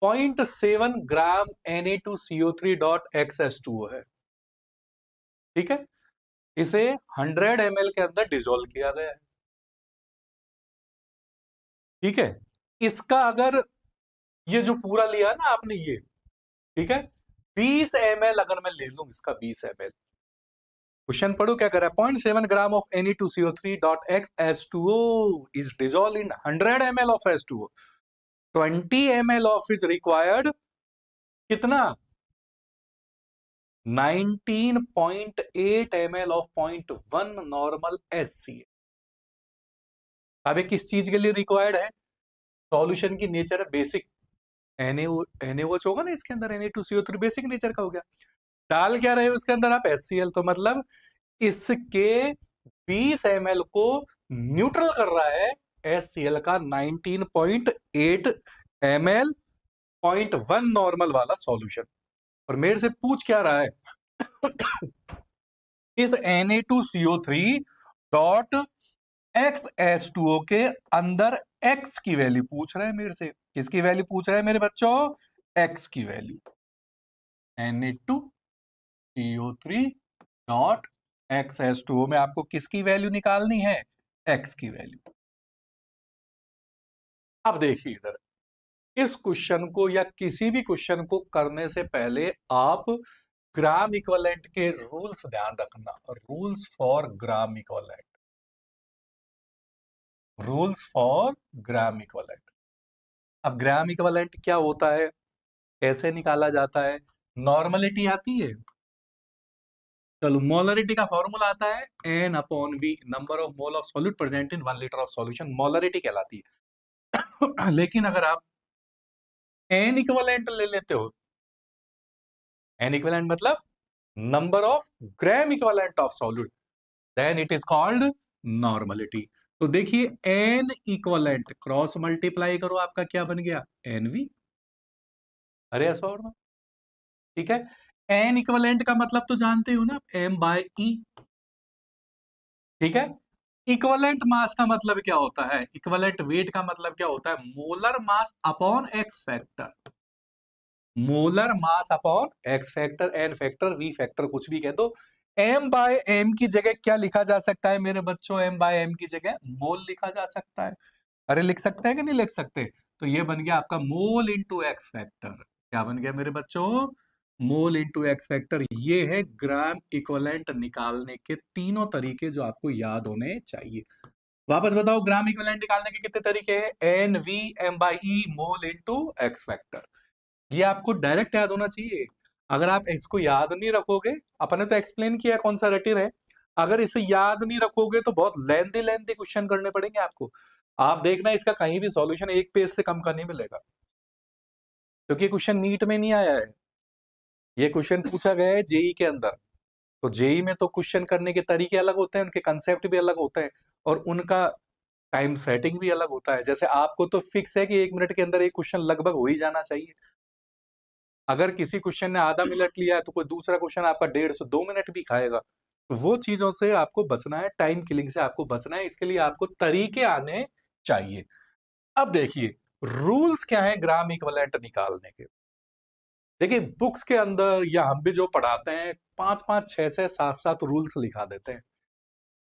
0.7 ग्राम Na2CO3.XH2O है। ठीक है, इसे 100 ml के अंदर डिसॉल्व किया गया है। ठीक है, इसका अगर ये जो पूरा लिया ना आपने ये, ठीक है, 20 ml अगर मैं ले लूं इसका 20 ml, क्वेश्चन पढ़ो क्या कर रहा है, 0.7 gram of Na2CO3.XH2O is dissolve in 100 ml of H2O, 20 ml of is required, कितना 19.8 ml ऑफ 0.1 नॉर्मल HCl। अब ये किस चीज के लिए रिक्वायर्ड है, सॉल्यूशन की नेचर है बेसिक, NaOH होगा ना इसके अंदर, Na2CO3 बेसिक नेचर का हो गया, डाल क्या रहे हो इसके अंदर आप HCl, तो मतलब इसके 20 ml को न्यूट्रल कर रहा है HCl का 19.8 ml 0.1 नॉर्मल वाला सॉल्यूशन। और मेरे से पूछ क्या रहा है इस Na2CO3.XH2O के अंदर X की वैल्यू पूछ रहे हैं मेरे से, किसकी वैल्यू पूछ रहे हैं मेरे बच्चों, X की वैल्यू, Na2CO3.XH2O में आपको किसकी वैल्यू निकालनी है, X की वैल्यू। अब देखिए इधर, इस क्वेश्चन को या किसी भी क्वेश्चन को करने से पहले आप ग्राम इक्विवेलेंट के रूल्स ध्यान रखना, rules for gram equivalent, rules for gram equivalent. अब ग्राम इक्विवेलेंट क्या होता है, कैसे निकाला जाता है, नॉर्मलिटी आती है, चलो मोलरिटी का फॉर्मूला आता है N/V, number of mole of solute present in 1 litre of solution, molarity कहलाती है। लेकिन अगर आप N इक्विवेलेंट ले लेते हो, N इक्विवेलेंट मतलब number of gram equivalent of solute, then it is called normality. तो देखिए N इक्विवेलेंट क्रॉस मल्टीप्लाई करो, आपका क्या बन गया, NV। अरे ऐसा और ना, ठीक है, N इक्विवेलेंट का मतलब तो जानते हो ना, M/E। ठीक है, इक्विवेलेंट मास का मतलब क्या होता है, इक्विवेलेंट वेट का मतलब क्या होता है, molar mass upon X factor, molar mass upon X factor, N factor, V factor, कुछ भी कह दो। M/M की जगह क्या लिखा जा सकता है मेरे बच्चों, M/M की जगह मोल लिखा जा सकता है। अरे लिख सकते हैं कि नहीं लिख सकते, तो ये बन गया आपका मोल इंटू एक्स फैक्टर, क्या बन गया मेरे बच्चों, मोल इंटू एक्स फैक्टर। ये है ग्राम इक्विवेलेंट निकालने के तीनों तरीके जो आपको याद होने चाहिए। वापस बताओ, ग्राम इक्विवेलेंट निकालने के कितने तरीके हैं, NV M/E mole into x factor. ये आपको डायरेक्ट याद होना चाहिए, अगर आप इसको याद नहीं रखोगे, अपने तो एक्सप्लेन किया कौन सा रटी है, अगर इसे याद नहीं रखोगे तो बहुत लेंथी लेंथी क्वेश्चन करने पड़ेंगे आपको। आप देखना इसका कहीं भी सॉल्यूशन एक पेज से कम का नहीं मिलेगा, क्योंकि क्वेश्चन नीट में नहीं आया है, ये क्वेश्चन पूछा गया है जेई के अंदर। तो जेई में तो क्वेश्चन करने के तरीके अलग होते हैं, उनके कंसेप्ट भी अलग होते हैं, और उनका टाइम सेटिंग भी अलग होता है। जैसे आपको तो फिक्स है कि 1 मिनट के अंदर एक क्वेश्चन लगभग हो ही जाना चाहिए, अगर किसी क्वेश्चन ने आधा मिनट लिया है तो कोई दूसरा क्वेश्चन आपका 1.5 से 2 मिनट भी खाएगा। तो वो चीजों से आपको बचना है, टाइम किलिंग से आपको बचना है, इसके लिए आपको तरीके आने चाहिए। अब देखिए रूल्स क्या है ग्राम इक्विवेलेंट निकालने के। देखिए बुक्स के अंदर या हम भी जो पढ़ाते हैं 5-5, 6-6, 7-7 रूल्स लिखा देते हैं,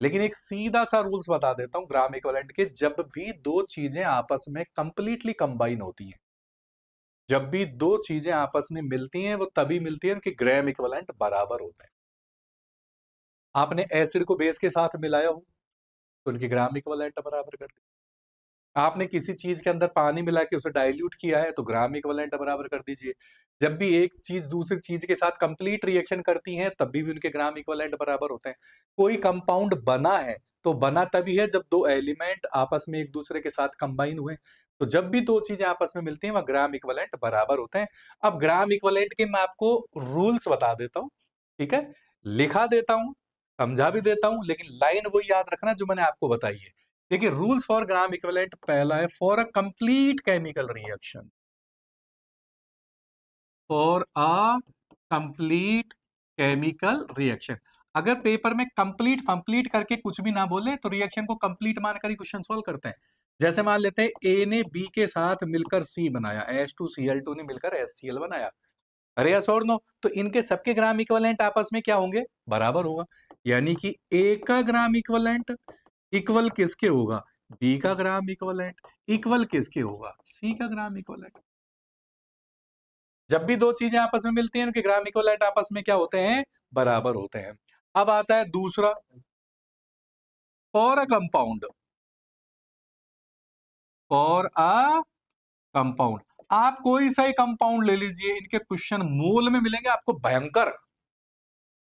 लेकिन एक सीधा सा रूल्स बता देता हूं ग्राम इक्विवेलेंट के। जब भी दो चीजें आपस में कंप्लीटली कंबाइन होती हैं, जब भी दो चीजें आपस में मिलती हैं वो तभी मिलती है कि ग्राम इक्विवेलेंट बराबर होते हैं। आपने एसिड को बेस के साथ मिलाया हो तो उनकी ग्राम इक्विवेलेंट बराबर कर दी, आपने किसी चीज के अंदर पानी मिला के उसे डाइल्यूट किया है तो ग्राम इक्विवेलेंट बराबर कर दीजिए। जब भी एक चीज दूसरी चीज के साथ कंप्लीट रिएक्शन करती है तब भी उनके ग्राम इक्विवेलेंट बराबर होते हैं। कोई कंपाउंड बना है तो बना तभी है जब दो एलिमेंट आपस में एक दूसरे के साथ कंबाइन हुए, तो जब भी दो चीजें आपस में मिलती हैं वह ग्राम इक्विवेलेंट बराबर होते हैं। अब ग्राम इक्विवेलेंट के मैं आपको रूल्स बता देता हूँ, ठीक है, लिखा देता हूँ, समझा भी देता हूँ, लेकिन लाइन वो याद रखना जो मैंने आपको बताई है। देखिए रूल्स फॉर ग्राम इक्विवेलेंट, पहला है for a complete chemical reaction, for a complete chemical reaction. अगर पेपर में कंप्लीट कंप्लीट करके कुछ भी ना बोले तो रिएक्शन को कंप्लीट मानकर ही क्वेश्चन सॉल्व करते हैं। जैसे मान लेते हैं ए ने बी के साथ मिलकर सी बनाया, H2Cl2 ने मिलकर HCl बनाया। अरे यस और नो, तो इनके सबके ग्राम इक्विवेलेंट आपस में क्या होंगे? बराबर होगा। यानी कि ए का ग्राम इक्विवेलेंट इक्वल किसके होगा? बी का ग्राम इक्विवेलेंट इक्वल किसके होगा? सी का ग्राम इक्विवेलेंट। जब भी दो चीजें आपस में मिलती हैं उनके ग्राम इक्विवेलेंट आपस में क्या होते हैं? बराबर होते हैं। अब आता है दूसरा, for a compound, for a compound. आप कोई सा ही कंपाउंड ले लीजिए, इनके क्वेश्चन मोल में मिलेंगे आपको भयंकर।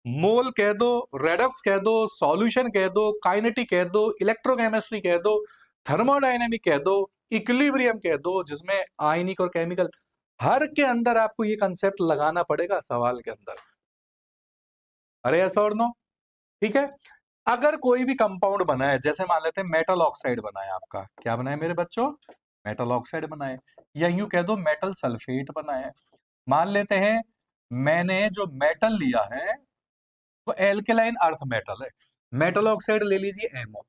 मोल कह दो, रेडॉक्स कह दो, सॉल्यूशन कह दो, काइनेटिक कह दो, इलेक्ट्रोकेमिस्ट्री कह दो, थर्मोडायनेमिक कह दो, इक्विलिब्रियम कह दो, जिसमें आयनिक और केमिकल, हर के अंदर आपको ये कंसेप्ट लगाना पड़ेगा सवाल के अंदर। अरे यस और नो, ठीक है। अगर कोई भी कंपाउंड बना है, जैसे मान लेते हैं मेटल ऑक्साइड बना है, आपका क्या बना है मेरे बच्चों? मेटल ऑक्साइड बना है, या यूं कह दो मेटल सल्फेट बना है। मान लेते हैं मैंने जो मेटल लिया है वो एल्केलाइन अर्थ मेटल है, मेटल ऑक्साइड ले लीजिए एमओ,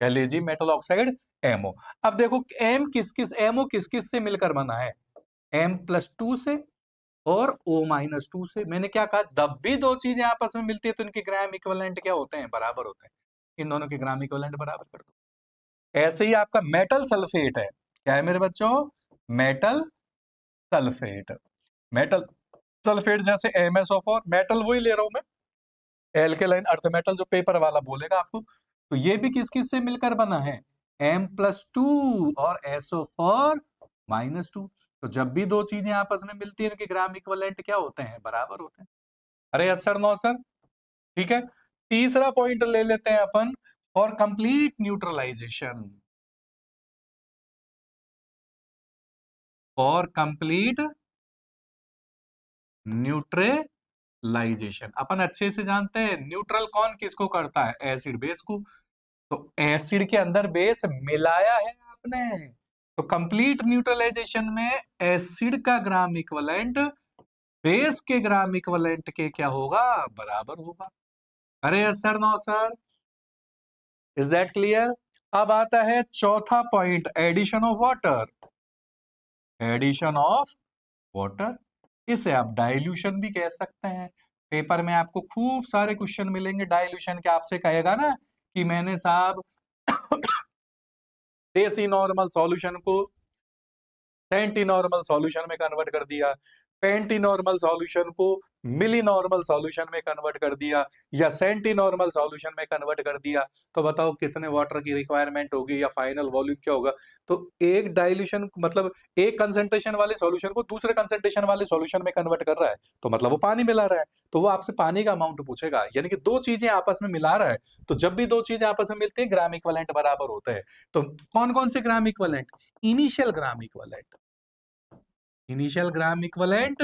क्या लीजिए? Metal oxide MO. अब देखो एमओ किस किस से मिलकर बना है? M+2 से और O-2 से। मैंने क्या कहा? जब भी दो चीजें आपस में मिलती है तो इनके ग्राम इक्विवेलेंट क्या होते हैं? बराबर होते हैं। इन दोनों के ग्राम इक्विवेलेंट बराबर कर दो। ऐसे ही आपका मेटल सल्फेट है, क्या है मेरे बच्चों? Metal sulphate. मेटल सल्फेट जैसे MsO4, मेटल वही ले रहा हूं मैं, एल्केलाइन अर्थ मेटल, जो पेपर वाला बोलेगा आपको। तो ये भी किस किस से मिलकर बना है? M+2 और SO4-2। तो जब भी दो चीजें आपस में मिलती है उनके ग्राम इक्विवेलेंट क्या होते हैं? बराबर होते हैं। अरे यस सर, नो सर, ठीक है। तीसरा पॉइंट ले लेते हैं अपन, for complete neutralization, for complete neutralization. अपन अच्छे से जानते हैं न्यूट्रल कौन किसको करता है? एसिड बेस को। तो एसिड के अंदर बेस मिलाया है आपने, तो कंप्लीट न्यूट्रलाइजेशन में एसिड का ग्राम इक्विवेलेंट बेस के ग्राम इक्विवेलेंट के क्या होगा? बराबर होगा। अरे yes sir, no sir, is that clear? अब आता है चौथा point, addition of water, addition of water. इसे आप डाइल्यूशन भी कह सकते हैं। पेपर में आपको खूब सारे क्वेश्चन मिलेंगे डाइल्यूशन के। आपसे कहेगा ना कि मैंने साहब देसी नॉर्मल सॉल्यूशन को सेंटी नॉर्मल सॉल्यूशन में कन्वर्ट कर दिया, पेंटी नॉर्मल सॉल्यूशन को मिली नॉर्मल सॉल्यूशन में कन्वर्ट कर दिया, या सेंटी नॉर्मल सॉल्यूशन में कन्वर्ट कर दिया, तो बताओ कितने वाटर की रिक्वायरमेंट होगी या फाइनल वॉल्यूम क्या होगा? तो एक डाइल्यूशन मतलब एक कंसेंट्रेशन वाले सॉल्यूशन को दूसरे कंसेंट्रेशन वाले सॉल्यूशन में कन्वर्ट कर रहा है, तो मतलब वो पानी मिला रहा है, तो वो आपसे पानी का अमाउंट पूछेगा। यानी कि दो चीजें आपस में मिला रहा है, तो जब भी दो चीजें आपस में मिलती है ग्राम इक्विवेलेंट बराबर होते हैं। तो कौन कौन से gram equivalent? Initial gram equivalent, initial gram equivalent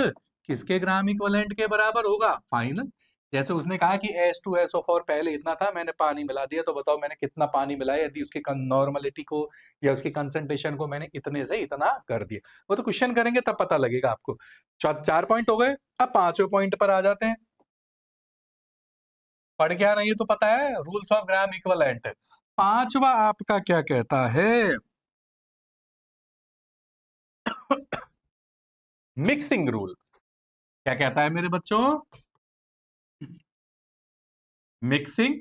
किसके ग्राम इक्विवेलेंट के बराबर होगा? फाइनल। जैसे उसने कहा कि H2SO4 पहले इतना था, मैंने पानी मिला दिया, तो बताओ मैंने कितना पानी मिलाया? यदि उसकी नॉर्मलिटी को या उसकी कंसंट्रेशन को मैंने इतने से इतना कर दिया। वो तो क्वेश्चन करेंगे तब पता लगेगा आपको। 4 पॉइंट हो गए। अब पांचवें पॉइंट पर आ जाते हैं। पढ़ क्या रही है तो पता है, रूल्स ऑफ ग्राम इक्विवेलेंट। पांचवा आपका क्या कहता है? Mixing rule. क्या कहता है मेरे बच्चों? Mixing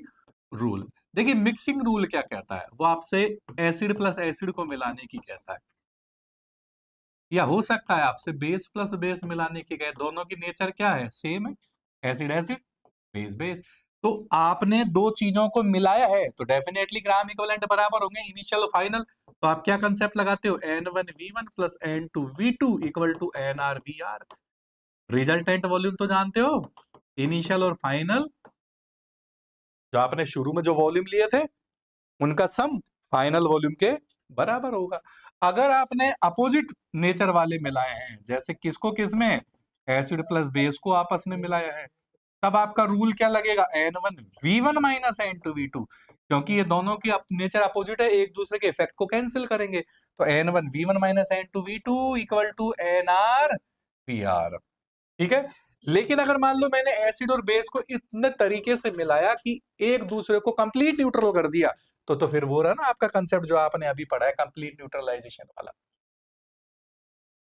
rule. देखिए मिक्सिंग रूल क्या कहता है, वो आपसे एसिड प्लस एसिड को मिलाने की कहता है, या हो सकता है आपसे बेस प्लस बेस मिलाने की कहे। दोनों की नेचर क्या है? सेम है, एसिड एसिड, बेस बेस। तो आपने दो चीजों को मिलाया है तो डेफिनेटली ग्राम इक्विवेलेंट बराबर होंगे, इनिशियल और फाइनल। तो आप क्या कंसेप्ट लगाते हो? N1V1 plus N2V2 equal to NRVR। Resultant volume तो जानते हो, इनिशियल और फाइनल, जो आपने शुरू में जो वॉल्यूम लिए थे उनका सम फाइनल वॉल्यूम के बराबर होगा। अगर आपने अपोजिट नेचर वाले मिलाए हैं, जैसे किसको किसमें, एसिड प्लस बेस को आपस में मिलाया है, तब आपका रूल क्या लगेगा? N1V1 माइनस N2V2, क्योंकि ये दोनों की नेचर अपोजिट है, एक दूसरे के इफेक्ट को कैंसिल करेंगे। तो N1V1 minus N2V2 equal to NRVR, ठीक है। लेकिन अगर मान लो मैंने एसिड और बेस को इतने तरीके से मिलाया कि एक दूसरे को कंप्लीट न्यूट्रल कर दिया, तो फिर वो रहा ना आपका कंसेप्ट जो आपने अभी पढ़ा है, कंप्लीट न्यूट्रलाइजेशन वाला।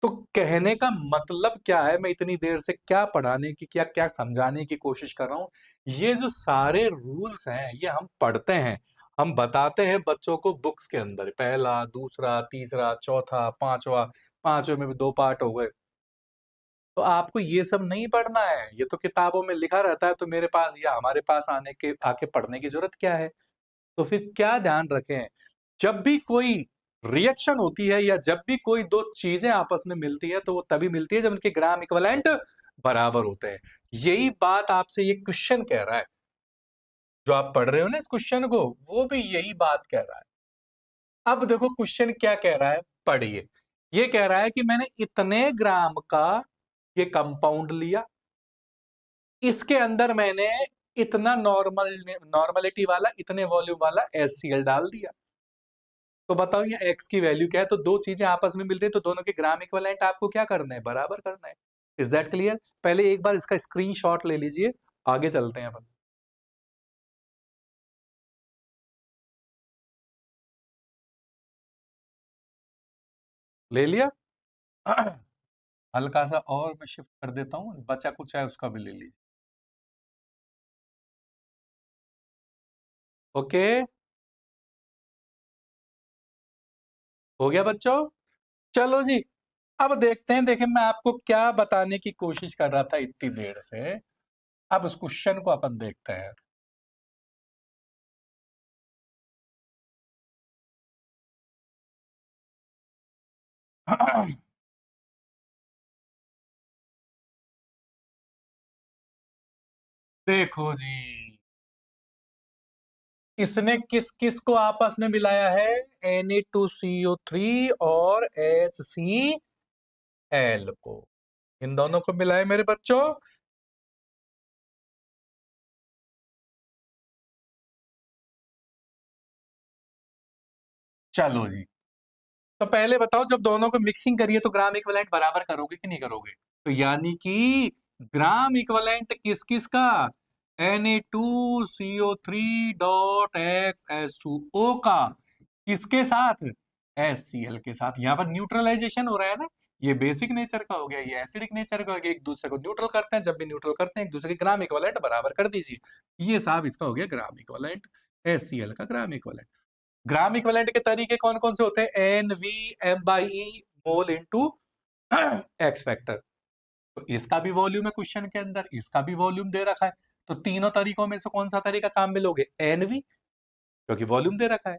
तो कहने का मतलब क्या है, मैं इतनी देर से क्या पढ़ाने की क्या क्या समझाने की कोशिश कर रहा हूं, ये जो सारे रूल्स हैं ये हम पढ़ते हैं, हम बताते हैं बच्चों को बुक्स के अंदर, पहला, दूसरा, तीसरा, चौथा, पांचवा, पांचवे में भी 2 पार्ट हो गए। तो आपको ये सब नहीं पढ़ना है, ये तो किताबों में लिखा रहता है, तो मेरे पास या हमारे पास आके पढ़ने की जरूरत क्या है। तो फिर क्या ध्यान रखें, जब भी कोई रिएक्शन होती है या जब भी कोई दो चीजें आपस में मिलती है, तो वो तभी मिलती है जब उनके ग्राम इक्विवेलेंट बराबर होते हैं। यही बात आपसे ये क्वेश्चन कह रहा है, जो आप पढ़ रहे हो ना इस क्वेश्चन को, वो भी यही बात कह रहा है। अब देखो क्वेश्चन क्या कह रहा है, पढ़िए। ये कह रहा है कि मैंने इतने ग्राम का ये कंपाउंड लिया, इसके अंदर मैंने इतना नॉर्मलिटी वाला, इतने वॉल्यूम वाला HCl डाल दिया। तो बताओ ये x की वैल्यू क्या है, तो दो चीजें आपस में मिलती है, तो दोनों के ग्राम इक्विवेलेंट आपको क्या करना है, बराबर करना है। Is that clear? पहले एक बार इसका स्क्रीनशॉट ले लीजिए, आगे चलते हैं अपन। ले लिया? हल्का सा और मैं शिफ्ट कर देता हूँ, बचा कुछ है उसका भी ले लीजिए। ओके, हो गया बच्चों? चलो जी, अब देखते हैं, देखें मैं आपको क्या बताने की कोशिश कर रहा था इतनी देर से। अब उस क्वेश्चन को अपन देखते हैं। देखो जी, इसने किस किस को आपस में मिलाया है, Na2CO3 और HCl को, इन दोनों को मिलाया मेरे बच्चों। चलो जी, तो पहले बताओ, जब दोनों को मिक्सिंग करिए तो ग्राम इक्विवेलेंट बराबर करोगे कि नहीं करोगे? तो यानी कि ग्राम इक्विवेलेंट किस किस का, Na2CO3.X H2O किसके साथ, HCl के साथ। यहाँ पर न्यूट्रलाइजेशन हो रहा है ना, ये बेसिक नेचर का हो गया, ये एसिडिक नेचर का हो गया, एक दूसरे को न्यूट्रल करते हैं, जब भी न्यूट्रल करते हैं एक दूसरे के ग्राम इक्विवेलेंट बराबर कर दीजिए। ये साहब इसका हो गया ग्राम इक्विवेलेंट, HCl का ग्राम इक्विवेलेंट। ग्राम इक्विवेलेंट के तरीके कौन कौन से होते हैं, NV/M/E मोल इनटू एक्स फैक्टर। तो इसका भी वॉल्यूम है क्वेश्चन के अंदर, इसका भी वॉल्यूम दे रखा है, तो तीनों तरीकों में से कौन सा तरीका काम में लोगे, NV, क्योंकि वॉल्यूम दे रखा है।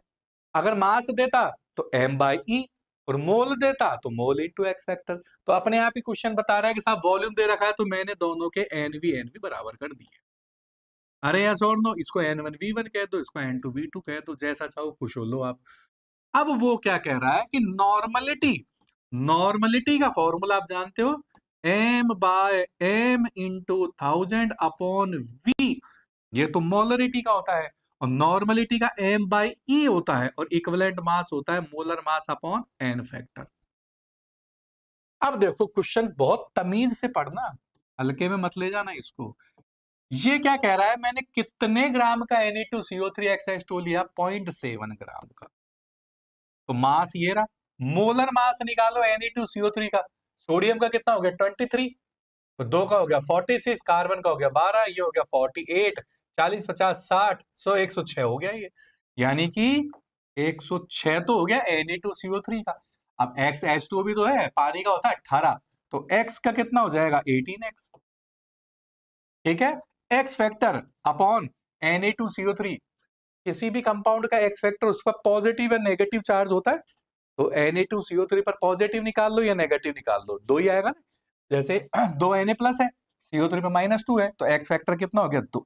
अगर मास देता तो M/E, और मोल देता तो मोल इनटू एक्स फैक्टर। तो अपने आप ही क्वेश्चन बता रहा है कि साहब वॉल्यूम दे रखा है, तो मैंने दोनों के NV बराबर कर दिए। अरे यस और नो, इसको N1V1 कह दो, इसको N2V2 कह दो, जैसा चाहो खुश हो लो आप। अब वो क्या कह रहा है कि नॉर्मलिटी, नॉर्मलिटी का फॉर्मूला आप जानते हो, M/M इंटू 1000 अपॉन V, ये तो मोलरिटी का होता है, और नॉर्मलिटी का M/E होता है, और इक्विवेलेंट मास होता है molar mass upon N factor. अब देखो क्वेश्चन बहुत तमीज से पढ़ना, हल्के में मत ले जाना इसको। ये क्या कह रहा है, मैंने कितने ग्राम का Na2CO3 लिया, 0.7 ग्राम का। तो मास ये रहा, मोलर मास निकालो Na2CO3 का, सोडियम का कितना हो गया 23, तो 2 का हो गया 46, कार्बन का हो गया 12, ये हो गया 48, 40 50 60 100 106 हो गया ये, यानी कि 106 तो हो गया Na2CO3 का। अब XH2O भी तो है, पानी का होता है 18, तो X का कितना हो जाएगा 18X, ठीक है। X फैक्टर अपॉन Na2CO3, किसी भी कंपाउंड का X फैक्टर उस पर पॉजिटिव या नेगेटिव चार्ज होता है, तो Na2CO3 पर पॉजिटिव निकाल लो या नेगेटिव निकाल लो, दो ही आएगा ना। जैसे 2 Na प्लस है, CO3 पे -2 है, तो एक्स फैक्टर कितना हो गया 2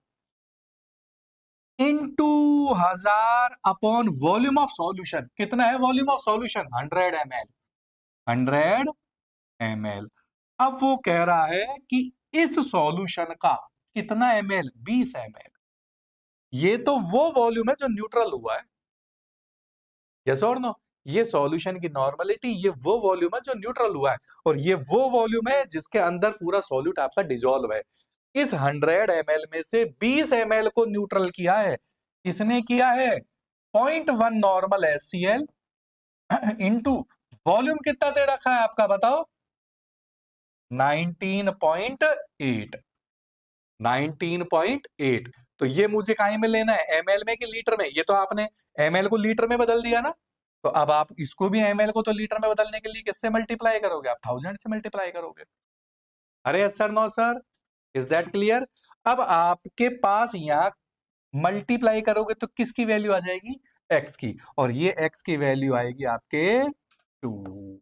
into 1000 upon volume of solution. कितना है volume of solution, 100 ml, 100 ml। अब वो कह रहा है कि इस सॉल्यूशन का कितना ml, 20 ml। ये तो वो वॉल्यूम है जो न्यूट्रल हुआ है, यस और नो। ये सॉल्यूशन की नॉर्मलिटी, ये वो वॉल्यूम है जो न्यूट्रल हुआ है, और ये वो वॉल्यूम है जिसके अंदर पूरा सॉल्यूट आपका डिसॉल्व है। इस 100 ml में से 20 ml को न्यूट्रल किया है, किसने किया है, 0.1 नॉर्मल HCl इंटू वॉल्यूम कितना दे रखा है आपका, बताओ 19.8। 19.8। तो ये मुझे काहे में लेना है, ml में कि लीटर में? ये तो आपने ml को लीटर में बदल दिया ना, तो अब आप इसको भी ml को तो लीटर में बदलने के लिए किससे मल्टीप्लाई करोगे? आप 1000 से मल्टीप्लाई करोगे। अरे sir, no sir, is that clear? अब आपके पास यहाँ मल्टीप्लाई करोगे तो किसकी वैल्यू आ जाएगी? x की, और ये x की वैल्यू आएगी आपके 2।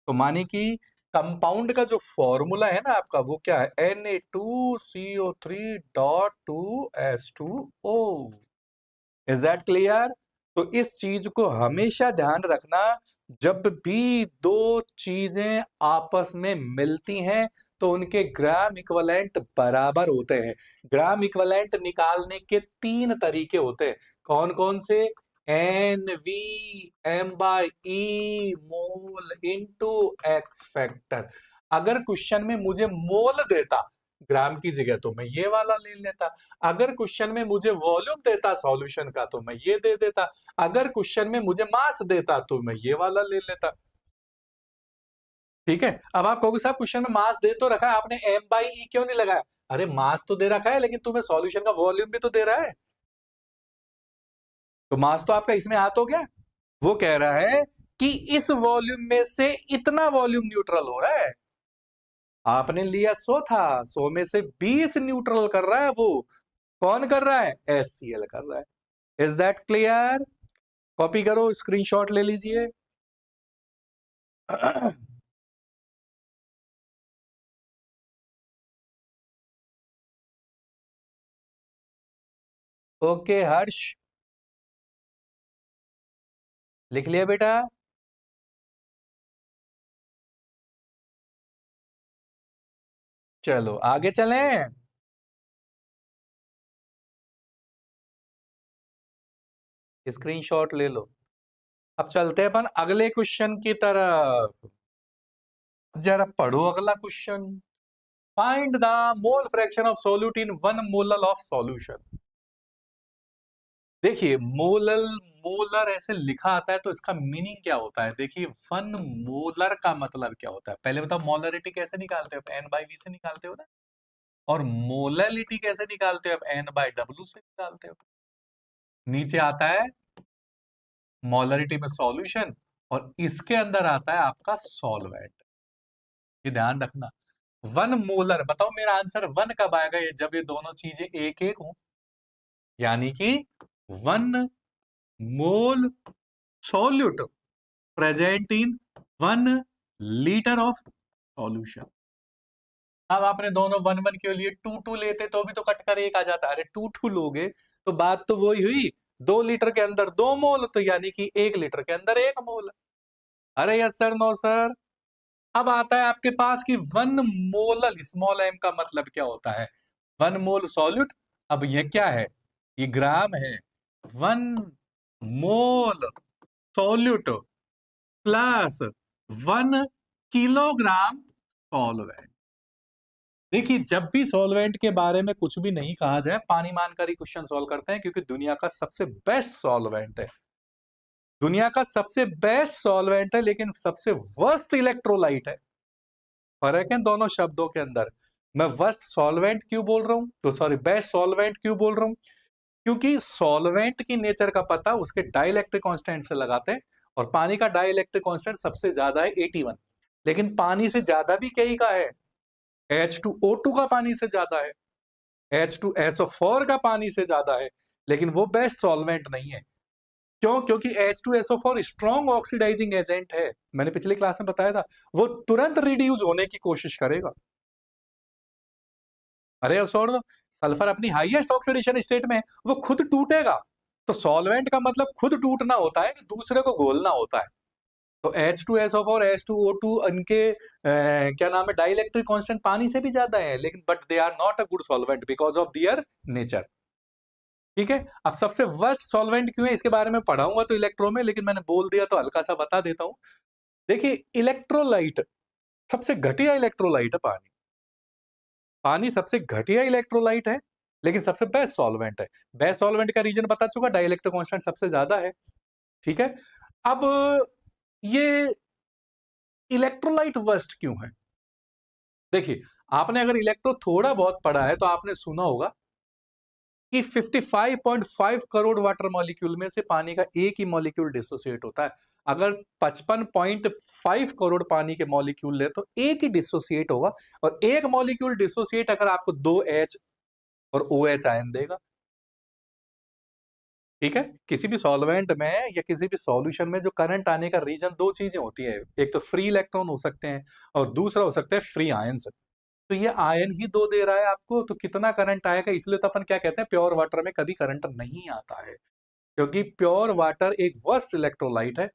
तो माने कि कंपाउंड का जो फॉर्मूला है ना आपका, वो क्या है? Na2CO3.2H2O। Is that clear? तो इस चीज को हमेशा ध्यान रखना, जब भी दो चीजें आपस में मिलती हैं तो उनके ग्राम इक्विवेलेंट बराबर होते हैं। ग्राम इक्विवेलेंट निकालने के 3 तरीके होते हैं। कौन कौन से? NV/M/E mole into x factor. अगर क्वेश्चन में मुझे मोल देता ग्राम की जगह तो मैं ये वाला ले लेता। अगर क्वेश्चन में मुझे वॉल्यूम देता सॉल्यूशन का तो मैं ये दे देता। अगर क्वेश्चन में मुझे मास देता तो मैं ये वाला ले लेता। ठीक है, अब आप कहोगे साहब क्वेश्चन में मास दे तो रखा है, आपने M/E क्यों नहीं लगाया? अरे मास तो दे रखा है, लेकिन तुम्हें सॉल्यूशन का वॉल्यूम भी तो दे रहा है, तो मास तो आपका इसमें आ तो गया। वो कह रहा है कि इस वॉल्यूम में से इतना वॉल्यूम न्यूट्रल हो रहा है। आपने लिया 100 था, 100 में से 20 न्यूट्रल कर रहा है। वो कौन कर रहा है? HCl कर रहा है। Is that clear? कॉपी करो, स्क्रीनशॉट ले लीजिए। ओके हर्ष, लिख लिया बेटा? चलो आगे चलें। स्क्रीनशॉट ले लो। अब चलते हैं अपन अगले क्वेश्चन की तरफ। जरा पढ़ो अगला question. Find the mole fraction of solute in 1 molal of solution. देखिए मोलल, मोलर ऐसे लिखा आता है तो इसका मीनिंग क्या होता है? देखिए 1 मोलर का मतलब क्या होता है? पहले बताओ मोलरिटी कैसे निकालते हो? N/V से निकालते हो ना। और मोललिटी कैसे निकालते हो? N/W से निकालते हो। नीचे आता है मोलरिटी में सॉल्यूशन, और इसके अंदर आता है आपका सॉल्वेंट। ये ध्यान रखना। 1 मोलर, बताओ मेरा आंसर 1 कब आएगा? ये जब ये दोनों चीजें एक एक हो, यानी कि 1 मोल solute present in 1 litre of solution. अब आपने दोनों 1 1 क्यों लिए? 2 2 लेते तो भी तो कटकर एक आ जाता। अरे 2 2 लोगे तो बात तो वही हुई, 2 लीटर के अंदर 2 मोल, तो यानी कि 1 लीटर के अंदर 1 मोल। अरे यस सर, नो सर। अब आता है आपके पास कि 1 मोलल, स्मॉल m का मतलब क्या होता है? 1 मोल सॉल्यूट। अब ये क्या है? ये ग्राम है। 1 मोल सॉल्यूट प्लस 1 किलोग्राम सॉल्वेंट। देखिए जब भी सॉल्वेंट के बारे में कुछ भी नहीं कहा जाए, पानी मानकर ही क्वेश्चन सॉल्व करते हैं, क्योंकि दुनिया का सबसे बेस्ट सॉल्वेंट है। दुनिया का सबसे बेस्ट सॉल्वेंट है, लेकिन सबसे वर्स्ट इलेक्ट्रोलाइट है। फर्क है दोनों शब्दों के अंदर। मैं वर्स्ट सॉल्वेंट क्यों बोल रहा हूं, तो सॉरी बेस्ट सॉल्वेंट क्यों बोल रहा हूं? क्योंकि सॉल्वेंट की नेचर का पता उसके डाइलेक्ट्रिक कांस्टेंट से लगाते हैं, और पानी का डाइलेक्ट्रिक कांस्टेंट सबसे ज्यादा है 81। लेकिन पानी से ज्यादा भी कई का है, H2O2 का पानी से ज्यादा है, H2SO4 का पानी से ज्यादा है, लेकिन वो बेस्ट सॉल्वेंट नहीं है। क्यों? क्योंकि H2SO4 स्ट्रॉन्ग ऑक्सीडाइजिंग एजेंट है। मैंने पिछली क्लास में बताया था, वो तुरंत रिड्यूस होने की कोशिश करेगा। अरे छोड़ दो, सल्फर अपनी हाईएस्ट ऑक्सीडेशन स्टेट में है, वो खुद टूटेगा। तो सॉल्वेंट का मतलब खुद टूटना होता है कि दूसरे को घोलना होता है। तो H2SO4 H2O2 इनके क्या नाम है, डाइलेक्ट्रिक कांस्टेंट पानी से भी ज्यादा है, लेकिन but they are not a good solvent because of their nature. ठीक है, अब सबसे वर्स्ट सॉल्वेंट क्यों है इसके बारे में पढ़ाऊंगा तो इलेक्ट्रो में, लेकिन मैंने बोल दिया तो हल्का सा बता देता हूं। देखिए इलेक्ट्रोलाइट सबसे घटिया इलेक्ट्रोलाइट है पानी। पानी सबसे घटिया इलेक्ट्रोलाइट है। लेकिन सबसे बेस्ट सॉल्वेंट है। बेस्ट सॉल्वेंट का रीजन बता चुका, डाइलेक्ट्रिक कांस्टेंट सबसे ज्यादा है। ठीक है, अब ये इलेक्ट्रोलाइट वर्स्ट क्यों है? देखिए, आपने अगर इलेक्ट्रो थोड़ा बहुत पढ़ा है तो आपने सुना होगा कि 55.5 करोड़ वाटर मॉलिक्यूल में से पानी का एक ही मॉलिक्यूल डिसोसिएट होता है। अगर 55.5 करोड़ पानी के मॉलिक्यूल ले तो एक ही डिसोसिएट होगा, और एक मॉलिक्यूल डिसोसिएट अगर आपको 2H और OH आयन देगा। ठीक है, किसी भी सॉल्वेंट में या किसी भी सॉल्यूशन में जो करंट आने का रीजन दो चीजें होती है, एक तो फ्री इलेक्ट्रॉन हो सकते हैं और दूसरा हो सकता है फ्री आयंस। तो ये आयन ही दो दे रहा है आपको, तो कितना करंट आएगा? इसलिए तो अपन क्या कहते हैं, प्योर वाटर में कभी करंट नहीं आता है, क्योंकि प्योर वाटर एक वर्स्ट इलेक्ट्रोलाइट है,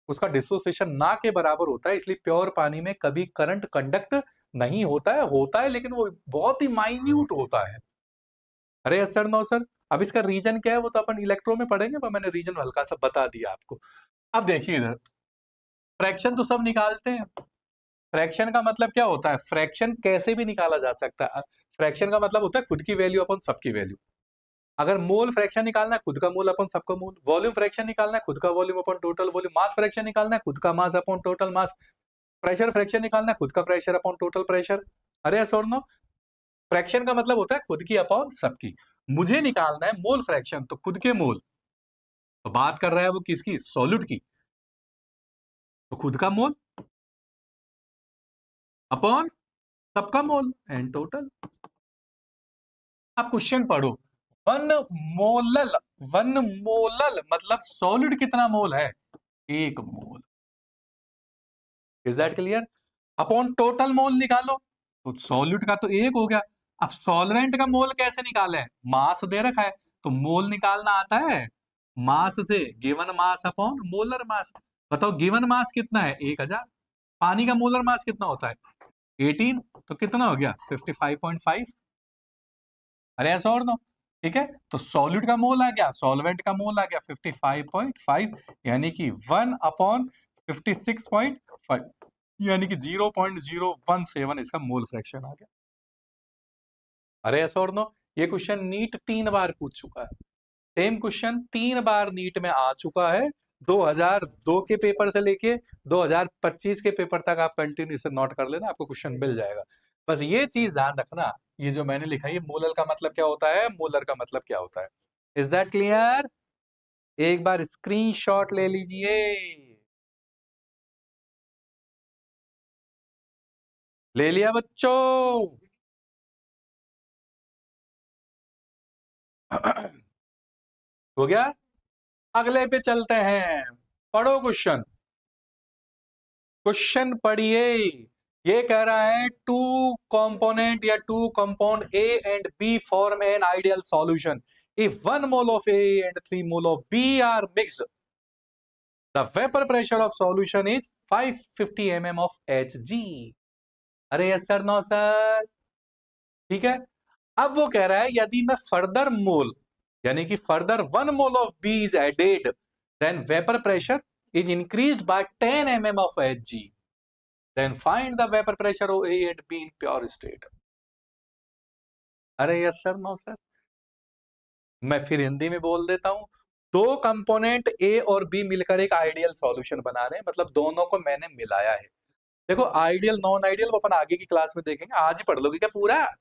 उसका डिसोसिएशन ना के बराबर होता है, इसलिए प्योर पानी में कभी करंट कंडक्ट नहीं होता है लेकिन वो बहुत ही माइन्यूट होता है। अरे सर, नो सर, अब इसका रीजन क्या है वो तो अपन इलेक्ट्रो में पढ़ेंगे, पर मैंने रीजन हल्का सा बता दिया आपको। अब देखिए इधर, फ्रैक्शन तो सब निकालते हैं। फ्रैक्शन का मतलब क्या होता है? फ्रैक्शन कैसे भी निकाला जा सकता है। फ्रैक्शन का मतलब होता है खुद की वैल्यू अपन सबकी वैल्यू। अगर मोल फ्रैक्शन निकालना है, खुद का मोल अपन सबका मोल। वॉल्यूम फ्रैक्शन निकालना है, खुद का वॉल्यूम अपन टोटल वॉल्यूम। मास फ्रैक्शन निकालना है, खुद का मास अपन टोटल मास। प्रेशर फ्रैक्शन निकालना है, खुद का प्रेशर अपन टोटल प्रेशर। अरे सर नो, फ्रैक्शन का मतलब होता है खुद की अपॉन सबकी। मुझे निकालना है मोल फ्रैक्शन, तो खुद के मोल। तो बात कर रहा है वो किसकी? सॉल्यूट की। तो खुद का मोल अपॉन सबका मोल एंड टोटल। आप क्वेश्चन पढ़ो, वन मोलल, वन मोलल मतलब सॉलिड कितना मोल है? 1 mole. Is that clear? Upon total mole निकालो, तो सॉल्यूट का तो 1 हो गया। अब सॉल्वेंट का मोल कैसे निकाले? मास दे रखा है, तो मोल निकालना आता है मास से, given mass upon molar mass. बताओ गिवन मास कितना है? 1000। पानी का मोलर मास कितना होता है? 18। तो कितना हो गया? 55.5। अरे ऐसा और नो। ठीक है, तो सॉल्यूट का मोल आ गया, सॉल्वेंट का मोल आ गया 55.5, यानी कि 1/56.5, यानी कि 0.017 इसका मोल फ्रैक्शन आ गया। अरे ऐसा और नो, ये क्वेश्चन नीट 3 बार पूछ चुका है। सेम क्वेश्चन 3 बार नीट में आ चुका है। 2002 के पेपर से लेके 2025 के पेपर तक आप कंटिन्यू से नोट कर लेना, आपको क्वेश्चन मिल जाएगा। बस ये चीज ध्यान रखना, ये जो मैंने लिखा है, मोलर का मतलब क्या होता है, मोलर का मतलब क्या होता है। Is that clear? एक बार स्क्रीनशॉट ले लीजिए। ले लिया बच्चों? हो गया? अगले पे चलते हैं। पढ़ो क्वेश्चन, क्वेश्चन पढ़िए। ये कह रहा है टू कंपोनेंट या two compound A and B form an ideal solution if 1 mole of A and 3 mole of B are mixed. The vapor pressure of solution is 550 mm of Hg. अरे yes sir, no sir. ठीक है, अब वो कह रहा है यदि मैं फर्दर मोल, यानी कि further 1 mole of B is added, then vapor pressure is increased by 10 mm of Hg. Then find the vapor pressure of A and B in pure state. अरे यस सर, नो सर। मैं फिर हिंदी में बोल देता हूं। दो component ए और B मिलकर एक आइडियल सॉल्यूशन बना रहे हैं, मतलब दोनों को मैंने मिलाया है। देखो आइडियल नॉन आइडियल वो अपन आगे की क्लास में देखेंगे, आज ही पढ़ लोगे क्या पूरा?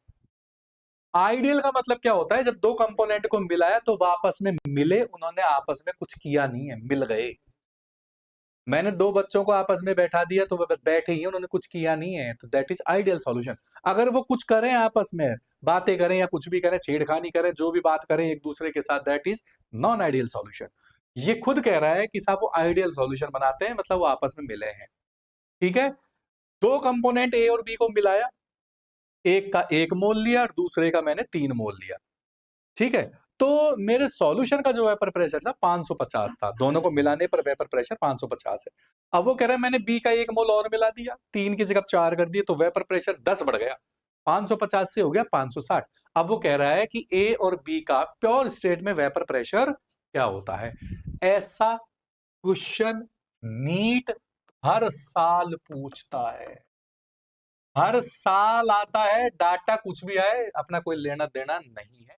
आइडियल का मतलब क्या होता है? जब दो कंपोनेंट को मिलाया तो वो आपस में मिले, उन्होंने आपस में कुछ किया नहीं है, मिल गए। मैंने दो बच्चों को आपस में बैठा दिया तो वो बस बैठे ही, उन्होंने कुछ किया नहीं है, तो दैट इज आइडियल सॉल्यूशन। अगर वो कुछ करें आपस में, बातें करें या कुछ भी करें, छेड़खानी करें, जो भी बात करें एक दूसरे के साथ, that is non ideal solution. ये खुद कह रहा है कि साहब वो आइडियल सॉल्यूशन बनाते हैं, मतलब वो आपस में मिले हैं। ठीक है, दो कंपोनेंट ए और बी को मिलाया, एक का 1 मोल लिया और दूसरे का मैंने 3 मोल लिया। ठीक है, तो मेरे सॉल्यूशन का जो वेपर प्रेशर था 550 था, दोनों को मिलाने पर वेपर प्रेशर 550 है। अब वो कह रहा है मैंने बी का 1 मोल और मिला दिया, 3 की जगह 4 कर दिए, तो वेपर प्रेशर 10 बढ़ गया, 550 से हो गया 560। अब वो कह रहा है कि ए और बी का प्योर स्टेट में वेपर प्रेशर क्या होता है। ऐसा क्वेश्चन नीट हर साल पूछता है, हर साल आता है, डाटा कुछ भी आए अपना कोई लेना देना नहीं है।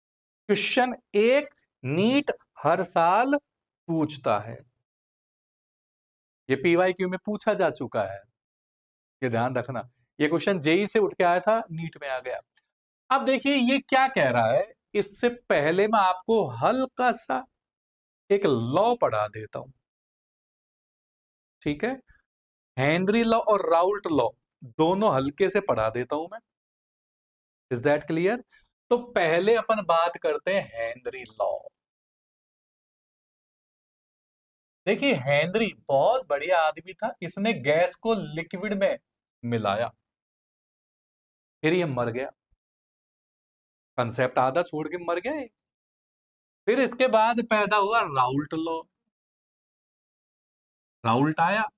क्वेश्चन एक नीट हर साल पूछता है, ये PYQ में पूछा जा चुका है, ये ध्यान रखना। ये क्वेश्चन जेई से उठ के आया था, नीट में आ गया। अब देखिए ये क्या कह रहा है, इससे पहले मैं आपको हल्का सा एक लॉ पढ़ा देता हूं, ठीक है। हेनरी लॉ और राउल्ट लॉ दोनों हल्के से पढ़ा देता हूं मैं। Is that clear? तो पहले अपन बात करते हैं हेनरी लॉ। देखिए हेनरी बहुत बढ़िया आदमी था, इसने गैस को लिक्विड में मिलाया, फिर ये मर गया, कंसेप्ट आधा छोड़ के मर गया। फिर इसके बाद पैदा हुआ राउल्ट लॉ। राउल्ट आया,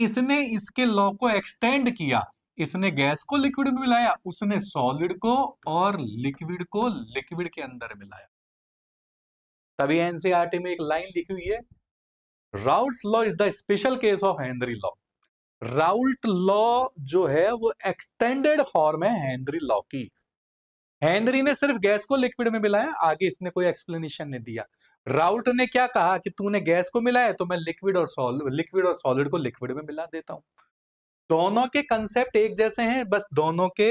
इसने इसके लॉ को एक्सटेंड किया, इसने गैस को लिक्विड में मिलाया, उसने सॉलिड को और लिक्विड को लिक्विड के अंदर मिलाया। तभी एनसीईआरटी में एक लाइन लिखी हुई है, Raoult's law is the special case of Henry law. Raoult law जो है वो एक्सटेंडेड फॉर्म है हेनरी लॉ की। हेनरी ने सिर्फ गैस को लिक्विड में मिलाया, आगे इसने कोई एक्सप्लेनेशन नहीं दिया। राउल्ट ने क्या कहा कि तूने गैस को मिलाया तो मैं लिक्विड और सॉलिड को लिक्विड में मिला देता हूं। दोनों के कंसेप्ट एक जैसे हैं, बस दोनों के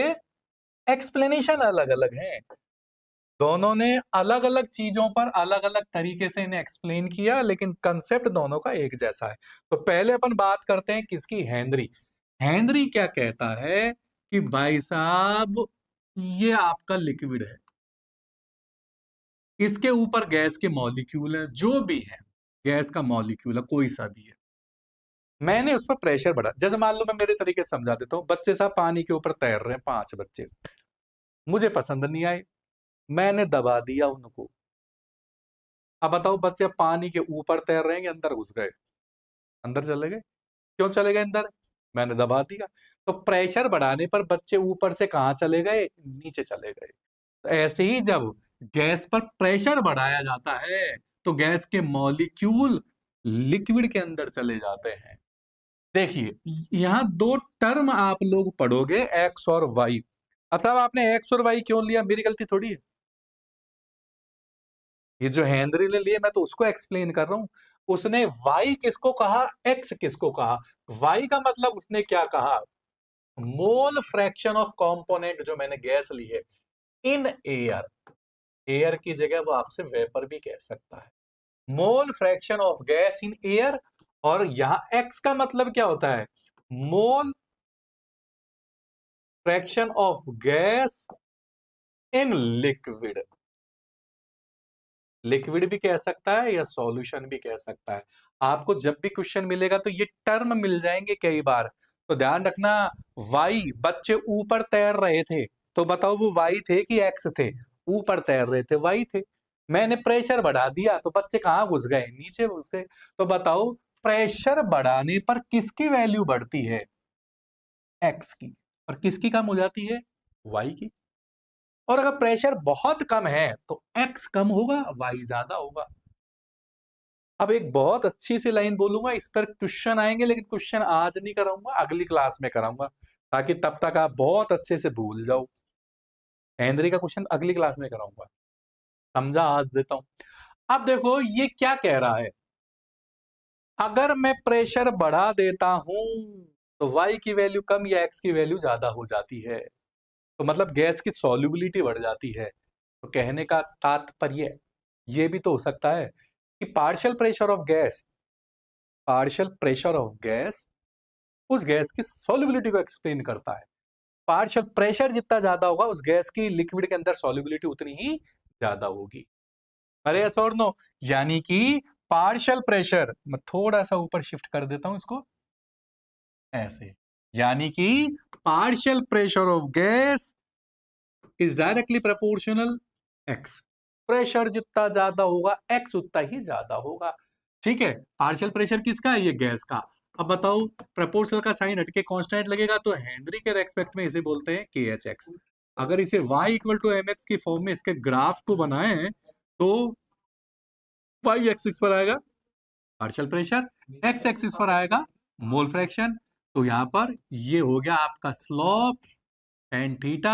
एक्सप्लेनेशन अलग अलग हैं। दोनों ने अलग अलग चीजों पर अलग अलग तरीके से इन्हें एक्सप्लेन किया, लेकिन कंसेप्ट दोनों का एक जैसा है। तो पहले अपन बात करते हैं किसकी, हेनरी। हेनरी क्या कहता है कि भाई साहब ये आपका लिक्विड है, इसके ऊपर गैस के मॉलिक्यूल है, जो भी है गैस का मॉलिक्यूल है कोई सा भी है, मैंने उस पर प्रेशर बढ़ा। जैसे मान लो मैं मेरे तरीके से समझा देता हूं, बच्चे साहब पानी के ऊपर तैर रहे हैं, 5 बच्चे, मुझे पसंद नहीं आए, मैंने दबा दिया उनको। अब बताओ बच्चे पानी के ऊपर तैर रहे हैं कि अंदर घुस गए? अंदर चले गए। क्यों चले गए अंदर? मैंने दबा दिया। तो प्रेशर बढ़ाने पर बच्चे ऊपर से कहां चले गए? नीचे चले गए। तो ऐसे ही जब गैस पर प्रेशर बढ़ाया जाता है तो गैस के मॉलिक्यूल लिक्विड के अंदर चले जाते हैं। देखिए यहां 2 टर्म आप लोग पढ़ोगे, एक्स और वाई। अब साहब आपने एक्स और वाई क्यों लिया? मेरी गलती थोड़ी है, ये जो हेनरी ने लिए मैं तो उसको एक्सप्लेन कर रहा हूं। उसने वाई किसको कहा, एक्स किसको कहा? वाई का मतलब उसने क्या कहा, मोल फ्रैक्शन ऑफ कंपोनेंट जो मैंने गैस ली है इन एयर, एयर की जगह वो आपसे वेपर भी कह सकता है, mole fraction of gas in air. और यहां एक्स का मतलब क्या होता है, mole fraction of gas in liquid. Liquid भी कह सकता है या सॉल्यूशन भी कह सकता है। आपको जब भी क्वेश्चन मिलेगा तो ये टर्म मिल जाएंगे कई बार, तो ध्यान रखना। वाई, बच्चे ऊपर तैर रहे थे, तो बताओ वो वाई थे कि एक्स थे? ऊपर तैर रहे थे, वाई थे। मैंने प्रेशर बढ़ा दिया तो बच्चे कहां घुस गए? नीचे घुस गए। तो बताओ प्रेशर बढ़ाने पर किसकी वैल्यू बढ़ती है? एक्स की। और किसकी कम हो जाती है? वाई की। और अगर प्रेशर बहुत कम है तो एक्स कम होगा, वाई ज्यादा होगा। अब एक बहुत अच्छी सी लाइन बोलूंगा, इस पर क्वेश्चन आएंगे, लेकिन क्वेश्चन आज नहीं कराऊंगा, अगली क्लास में कराऊंगा, ताकि तब तक आप बहुत अच्छे से भूल जाओ। हेनरी का क्वेश्चन अगली क्लास में कराऊंगा, समझा? आज देता हूं। अब देखो ये क्या कह रहा है, अगर मैं प्रेशर बढ़ा देता हूं तो वाई की वैल्यू कम या एक्स की वैल्यू ज्यादा हो जाती है, तो मतलब गैस की सॉल्युबिलिटी बढ़ जाती है। तो कहने का तात्पर्य ये भी तो हो सकता है कि पार्शियल प्रेशर ऑफ गैस उस गैस की सॉल्युबिलिटी को एक्सप्लेन करता है। पार्शियल प्रेशर जितना ज्यादा होगा उस गैस की लिक्विड के अंदर सॉल्युबिलिटी उतनी ही ज्यादा होगी। अरे यस और नो? यानी कि पार्शियल प्रेशर, मैं थोड़ा सा ऊपर शिफ्ट कर देता हूं इसको ऐसे, यानी कि partial pressure of gas is directly proportional x. Pressure जितना ज्यादा होगा एक्स उतना ही ज्यादा होगा। ठीक है, पार्शियल प्रेशर किसका है? ये गैस का। अब बताओ प्रोपोर्शनल का साइन हटके कांस्टेंट लगेगा, तो हेनरी के रेस्पेक्ट में इसे बोलते हैं के एच एक्स। अगर इसे y equal to M X की फॉर्म में इसके ग्राफ को बनाए तो y एक्सिस पर आएगा पार्शियल प्रेशर, x एक्सिस पर आएगा मोल फ्रैक्शन। तो यहां पर ये हो गया आपका स्लोप टेन थीटा।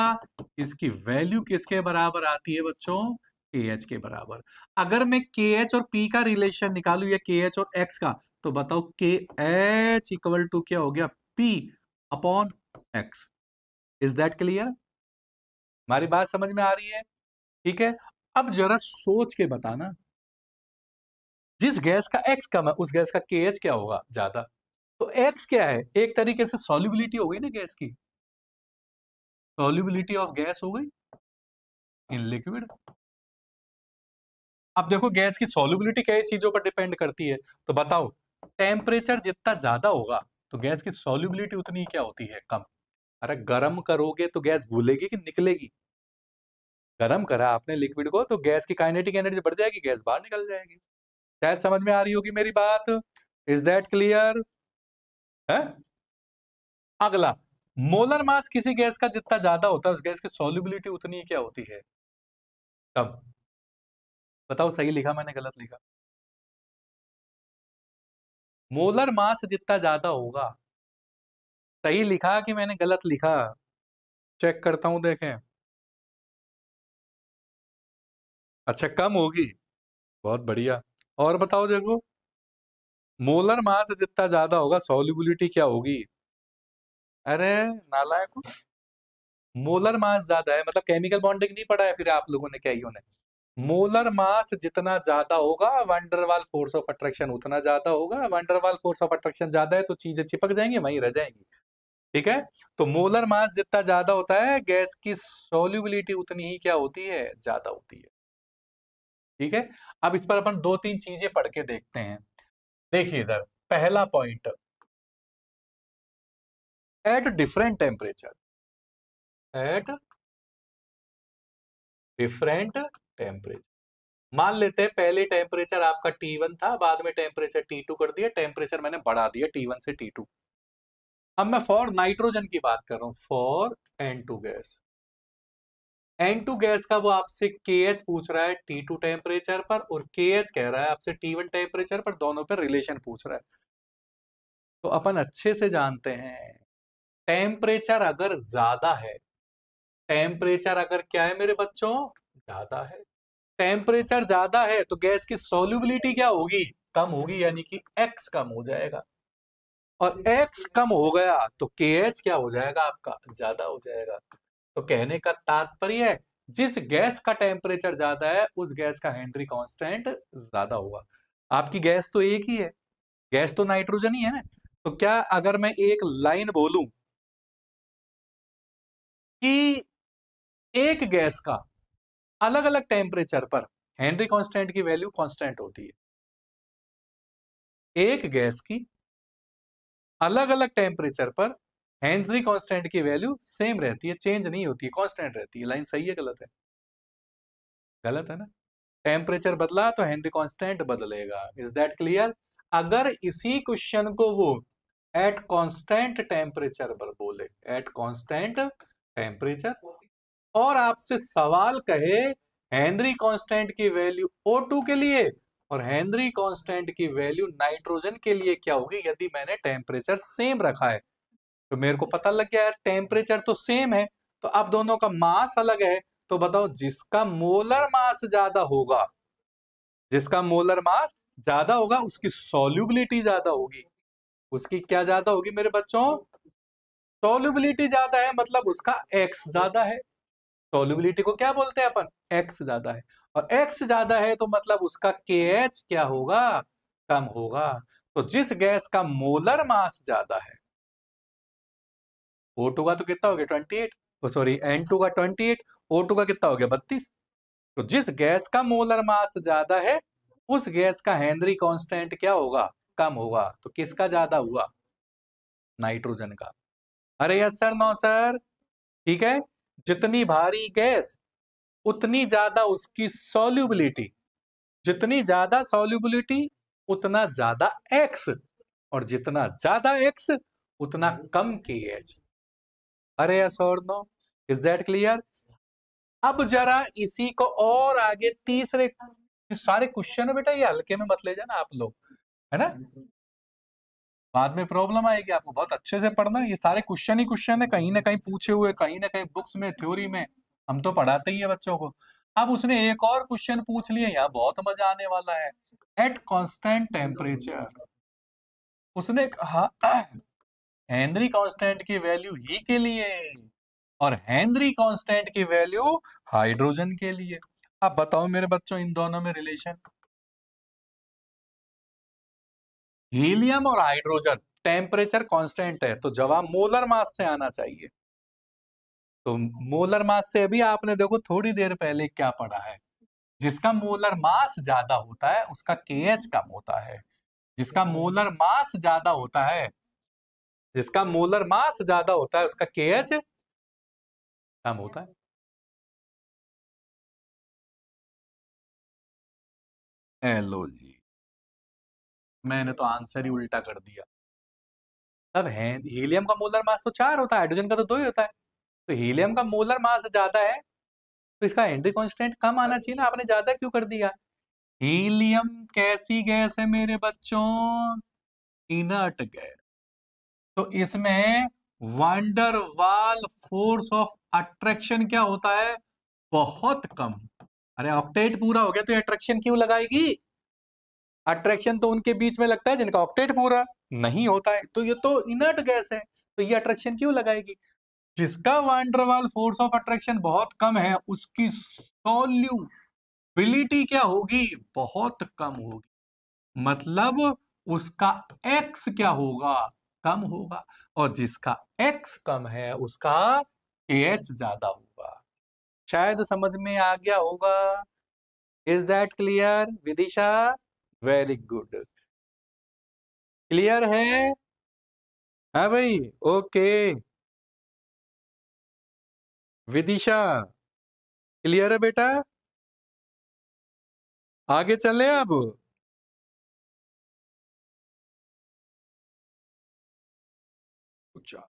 इसकी वैल्यू किसके बराबर आती है बच्चों? KH के बराबर। अगर मैं KH और P का रिलेशन निकालू या KH और X का, तो बताओ KH इक्वल टू क्या हो गया, P upon X। Is that clear? हमारी बात समझ में आ रही है? ठीक है। अब जरा सोच के बताना, जिस गैस का X कम है उस गैस का KH क्या होगा, ज्यादा। तो X क्या है, एक तरीके से सॉल्युबिलिटी हो गई ना गैस की, सॉल्युबिलिटी ऑफ गैस हो गई इन लिक्विड। अब देखो गैस की सॉल्युबिलिटी कई चीजों पर डिपेंड करती है, तो बताओ टेम्परेचर जितना ज्यादा होगा तो गैस की सॉल्युबिलिटी उतनी क्या होती है, कम। अरे गर्म करोगे तो गैस घुलेगी कि निकलेगी? गर्म करा आपने लिक्विड को तो गैस की काइनेटिक एनर्जी बढ़ जाएगी, गैस बाहर निकल जाएगी। शायद समझ में आ रही होगी मेरी बात। इज दैट क्लियर है? अगला, मोलर मास किसी गैस का जितना ज्यादा होता है उस गैस की सॉल्युबिलिटी उतनी क्या होती है, कम। बताओ सही लिखा मैंने गलत लिखा? मोलर मास जितना ज्यादा होगा, सही लिखा कि मैंने गलत लिखा? चेक करता हूं, देखें। अच्छा कम होगी, बहुत बढ़िया। और बताओ, देखो मोलर मास जितना ज्यादा होगा सॉल्युबिलिटी क्या होगी? अरे नालायक, मोलर मास ज्यादा है मतलब केमिकल बॉन्डिंग नहीं पढ़ा है फिर आप लोगों ने, क्या ही होने। मोलर मास जितना ज्यादा होगा वंडरवाल फोर्स ऑफ अट्रैक्शन उतना ज्यादा होगा, वंडरवाल फोर्स ऑफ अट्रैक्शन ज्यादा है तो चीजें चिपक जाएंगी, वहीं रह जाएंगी। ठीक है। तो मोलर मास जितना ज्यादा होता है गैस की सॉल्युबिलिटी उतनी ही क्या होती है, ज्यादा होती है। ठीक है। अब इस पर अपन दो तीन चीजें पढ़ के देखते हैं। देखिए इधर पहला point, at different temperature, at different temperature. मान लेते हैं पहले टेम्परेचर आपका T1 था, बाद में टेम्परेचर T2 कर दिया, टेम्परेचर मैंने बढ़ा दिया T1 से T2। अब मैं फॉर नाइट्रोजन की बात कर रहा हूं, for N2 gas. N2 gas का वो आपसे KH पूछ रहा है T2 टेम्परेचर पर, और KH कह रहा है आपसे T1 टेम्परेचर पर, दोनों पर रिलेशन पूछ रहा है। तो अपन अच्छे से जानते हैं टेम्परेचर अगर ज्यादा है, टेम्परेचर अगर क्या है मेरे बच्चों, ज्यादा है, टेम्परेचर ज्यादा है तो गैस की सॉल्युबिलिटी क्या होगी, कम होगी, यानी कि X कम हो जाएगा। और X कम हो गया तो KH क्या हो जाएगा आपका, ज्यादा हो जाएगा। तो कहने का तात्पर्य है जिस गैस का टेम्परेचर ज्यादा है उस गैस का हेनरी कांस्टेंट ज्यादा होगा। आपकी गैस तो एक ही है, गैस तो नाइट्रोजन ही है ना। तो क्या अगर मैं एक लाइन बोलूं कि एक गैस का अलग अलग टेम्परेचर पर हेनरी कांस्टेंट की वैल्यू कांस्टेंट होती है, एक गैस की अलग अलग टेम्परेचर पर हेनरी कांस्टेंट की वैल्यू सेम रहती है, चेंज नहीं होती है, कांस्टेंट रहती है। लाइन सही है गलत है? गलत है ना। टेम्परेचर बदला तो हेनरी कांस्टेंट बदलेगा। Is that clear? अगर इसी क्वेश्चन को वो एट कांस्टेंट टेम्परेचर पर बोले, एट कांस्टेंट टेम्परेचर, और आपसे सवाल कहे हेनरी कांस्टेंट की वैल्यू O2 के लिए और हेनरी कांस्टेंट की वैल्यू नाइट्रोजन के लिए क्या होगी यदि मैंने टेम्परेचर सेम रखा है, तो मेरे को पता लग गया यार टेम्परेचर तो सेम है, तो अब दोनों का मास अलग है। तो बताओ जिसका मोलर मास ज्यादा होगा, जिसका मोलर मास ज्यादा होगा उसकी सॉल्युबिलिटी ज्यादा होगी। उसकी क्या ज्यादा होगी मेरे बच्चों, सॉल्युबिलिटी ज्यादा है, मतलब उसका एक्स ज्यादा है। सॉल्युबिलिटी को क्या बोलते हैं अपन, एक्स ज्यादा है। और एक्स ज्यादा है तो मतलब उसका के एच क्या होगा, कम होगा। तो जिस गैस का मोलर मास ज्यादा है, O2 का तो कितना हो गया 28, सॉरी N2 का 28, O2 का कितना हो गया 32। तो जिस गैस का मोलर मास ज्यादा है उस गैस का हेनरी कांस्टेंट क्या होगा, कम होगा। तो किसका ज्यादा हुआ, नाइट्रोजन का। अरे यस सर, नो सर। ठीक है। जितनी भारी गैस उतनी ज्यादा उसकी सॉल्युबिलिटी, जितनी ज्यादा सॉल्युबिलिटी उतना ज्यादा एक्स, और जितना ज्यादा एक्स उतना कम के एच। अरे यस और नो, इज दैट क्लियर? अब जरा इसी को और आगे तीसरे, सारे क्वेश्चन है बेटा ये हल्के में मत ले जाना आप लोग, है ना। बाद में प्रॉब्लम आएगी आपको, बहुत अच्छे से पढ़ना। ये सारे क्वेश्चन ही क्वेश्चन है, कहीं ना कहीं पूछे हुए, कहीं ना कहीं बुक्स में, थ्योरी में। हम तो पढ़ाते ही है बच्चों को। अब उसने एक और क्वेश्चन पूछ लिया, यहाँ बहुत मजा आने वाला है। एट कांस्टेंट टेम्परेचर उसने कहा हेनरी कांस्टेंट की वैल्यू ही के लिए और हेनरी कांस्टेंट की वैल्यू हाइड्रोजन के लिए। अब बताओ मेरे बच्चों इन दोनों में रिलेशन। हीलियम और हाइड्रोजन टेम्परेचर कांस्टेंट है, तो जवाब मोलर मास से आना चाहिए। तो मोलर मास से अभी आपने देखो थोड़ी देर पहले क्या पढ़ा है, जिसका मोलर मास ज्यादा होता है उसका केएच कम होता है। जिसका मोलर मास ज्यादा होता है, जिसका मोलर मास ज्यादा होता है उसका केएच कम होता है। लो जी, मैंने तो आंसर ही उल्टा कर दिया। तब है हीलियम का मोलर मास तो 4 होता है, हाइड्रोजन का तो 2 ही होता है। तो हीलियम का मोलर मास ज्यादा है तो इसका हेनरी कांस्टेंट कम आना चाहिए ना, आपने ज्यादा क्यों कर दिया? हीलियम कैसी गैस है मेरे बच्चों? Inert gas. तो इसमें वंडर वाल फोर्स ऑफ अट्रैक्शन क्या होता है? बहुत कम। अरे ऑक्टेट पूरा हो गया तो अट्रैक्शन क्यों लगाएगी? अट्रैक्शन तो उनके बीच में लगता है जिनका ऑक्टेट पूरा नहीं होता है, तो ये तो इनर्ट गैस है, तो ये अट्रैक्शन क्यों लगाएगी? जिसका वांडरवाल फोर्स ऑफ अट्रैक्शन बहुत कम है उसकी सॉल्युबिलिटी क्या होगी? बहुत कम होगी। मतलब उसका एक्स क्या होगा? कम होगा। और जिसका एक्स कम है उसका एच ज्यादा होगा। शायद समझ में आ गया होगा। Is that clear Vidisha? Very good. Clear है? हाँ भाई, ओके। विदिशा क्लियर है बेटा? आगे चले अब। अच्छा।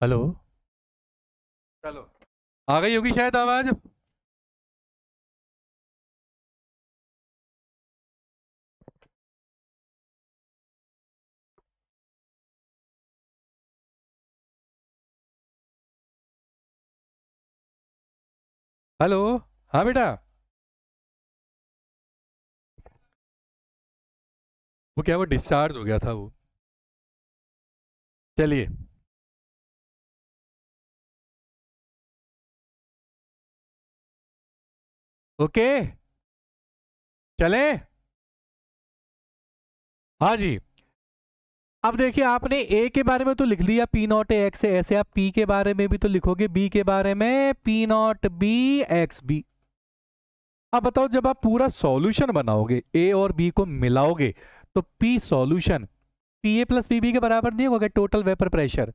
हेलो, चलो आ गई होगी शायद आवाज। हेलो, हाँ बेटा, वो क्या, वो डिस्चार्ज हो गया था वो। चलिए, ओके, चले। हाँ जी। अब देखिए, आपने ए के बारे में तो लिख लिया, पी नॉट ए एक्स, ऐसे आप पी के बारे में भी तो लिखोगे, बी के बारे में P not B X B. अब बताओ, जब आप पूरा सॉल्यूशन बनाओगे, ए और बी को मिलाओगे, तो P solution P A plus P B के बराबर नहीं होगा टोटल वेपर प्रेशर?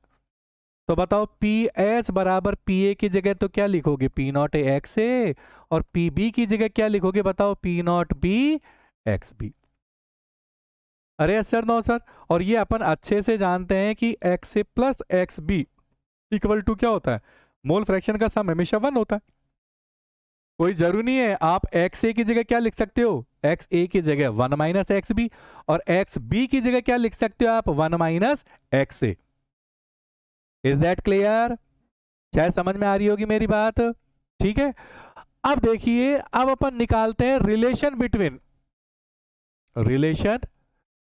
तो बताओ, पी एच बराबर पी ए की जगह तो क्या लिखोगे, P not A X A, और पी बी की जगह क्या लिखोगे, बताओ, P not B X B. अरे सर, नो सर, और ये अपन अच्छे से जानते हैं कि X A plus X B equal to क्या होता है, मोल फ्रैक्शन का सम हमेशा 1 होता है। कोई जरूरी नहीं है, आप एक्स ए की जगह क्या लिख सकते हो, एक्स ए की जगह 1 माइनस एक्स बी, और एक्स बी की जगह क्या लिख सकते हो आप, 1 minus x A. Is that clear? शायद समझ में आ रही होगी मेरी बात। ठीक है, अब देखिए, अब अपन निकालते हैं relation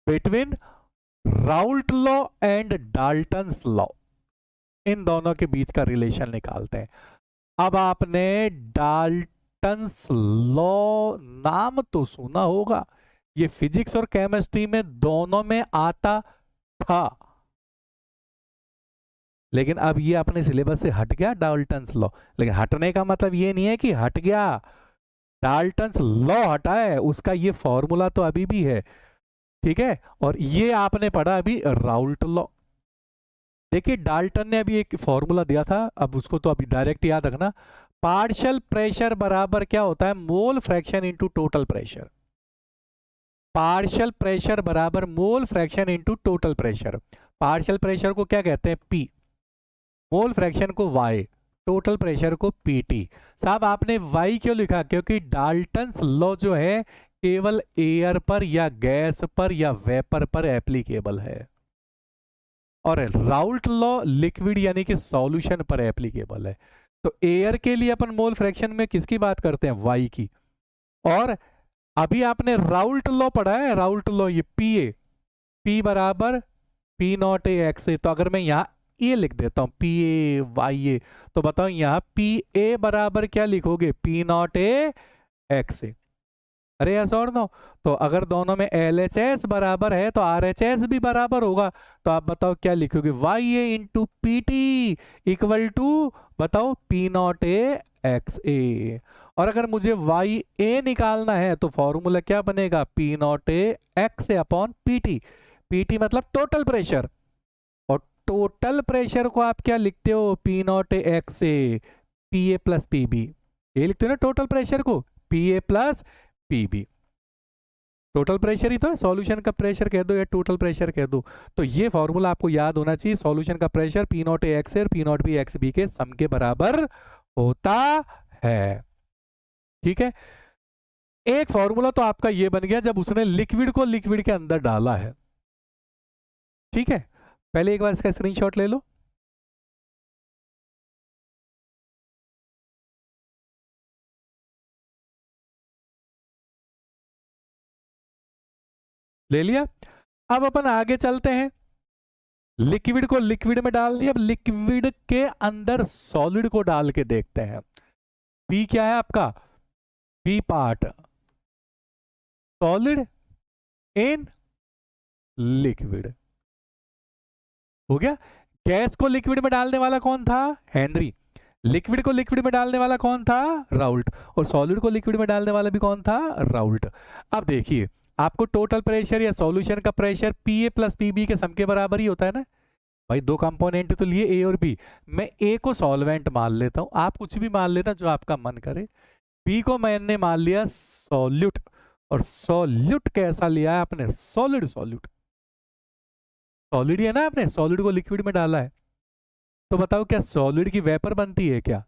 between Raoult law and Dalton's law. इन दोनों के बीच का रिलेशन निकालते हैं। अब आपने डाल्टन्स लॉ नाम तो सुना होगा, ये फिजिक्स और केमिस्ट्री में दोनों में आता था, लेकिन अब ये अपने सिलेबस से हट गया डाल्टन्स लॉ। लेकिन हटने का मतलब ये नहीं है कि हट गया, डाल्टन्स लॉ हटा है, उसका ये फॉर्मूला तो अभी भी है। ठीक है, और ये आपने पढ़ा अभी राउल्ट लॉ। देखिए, डाल्टन ने अभी एक फॉर्मूला दिया था, अब उसको तो अभी डायरेक्ट याद रखना। पार्शियल प्रेशर बराबर क्या होता है, mole fraction into total pressure. Partial pressure बराबर mole fraction into total pressure. Partial pressure को क्या कहते हैं, पी, मोल फ्रैक्शन को वाई, टोटल प्रेशर को पीटी। साहब, आपने वाई क्यों लिखा, क्योंकि डाल्टन्स लॉ जो है केवल एयर पर या गैस पर या वेपर पर एप्लीकेबल है, और राउल्ट लॉ लिक्विड यानी कि सॉल्यूशन पर एप्लीकेबल है। तो एयर के लिए अपन मोल फ्रैक्शन में किसकी बात करते हैं, वाई की। और अभी आपने राउल्ट लॉ पढ़ा है, राउल्ट लॉ, ये पी ए, पी बराबर पी नॉट ए एक्स ए। तो अगर मैं यहाँ ए लिख देता हूं, पी ए वाई ए, तो बताओ यहाँ पी ए बराबर क्या लिखोगे, पी नॉट ए एक्स ए। अरे यस और नो? तो अगर दोनों में एल एच एस बराबर है तो आर एच एस भी बराबर होगा। तो आप बताओ क्या लिखोगे, Y A into P T equal to, बताओ, P not A X A. और अगर मुझे वाई ए निकालना है तो फॉर्मूला क्या बनेगा, P not A X A upon P T. P T मतलब टोटल प्रेशर, और टोटल प्रेशर को आप क्या लिखते हो, P not A X A, P A plus P B. ये लिखते हो ना टोटल प्रेशर को, P A plus P B. Total pressure ही तो है, सॉल्यूशन का प्रेशर कह दो या टोटल प्रेशर कह दो। तो ये फॉर्मूला आपको याद होना चाहिए, सॉल्यूशन का pressure P not A X और P not B X B के सम के बराबर होता है। ठीक है, एक फॉर्मूला तो आपका ये बन गया जब उसने लिक्विड को लिक्विड के अंदर डाला है। ठीक है, पहले एक बार इसका स्क्रीनशॉट ले लो। ले लिया? अब अपन आगे चलते हैं, लिक्विड को लिक्विड में डाल दिया, अब लिक्विड के अंदर सॉलिड को डाल के देखते हैं। पी क्या है आपका, P part solid in liquid. हो गया? गैस को लिक्विड में डालने वाला कौन था, हेनरी। लिक्विड को लिक्विड में डालने वाला कौन था, राउल्ट। और सॉलिड को लिक्विड में डालने वाला भी कौन था, राउल्ट। अब देखिए, आपको टोटल प्रेशर या सॉल्यूशन का pressure P A plus P B के सम के बराबर ही होता है ना भाई। दो कंपोनेंट तो लिए ए और बी, मैं ए को सॉल्वेंट मान लेता हूं, आप कुछ भी मान लेना जो आपका मन करे। बी को मैंने मान लिया सॉल्यूट, और सॉल्यूट कैसा लिया है आपने, सॉलिड। सॉल्यूट सॉलिड ही है ना, आपने सॉलिड को लिक्विड में डाला है। तो बताओ क्या सॉलिड की वेपर बनती है क्या?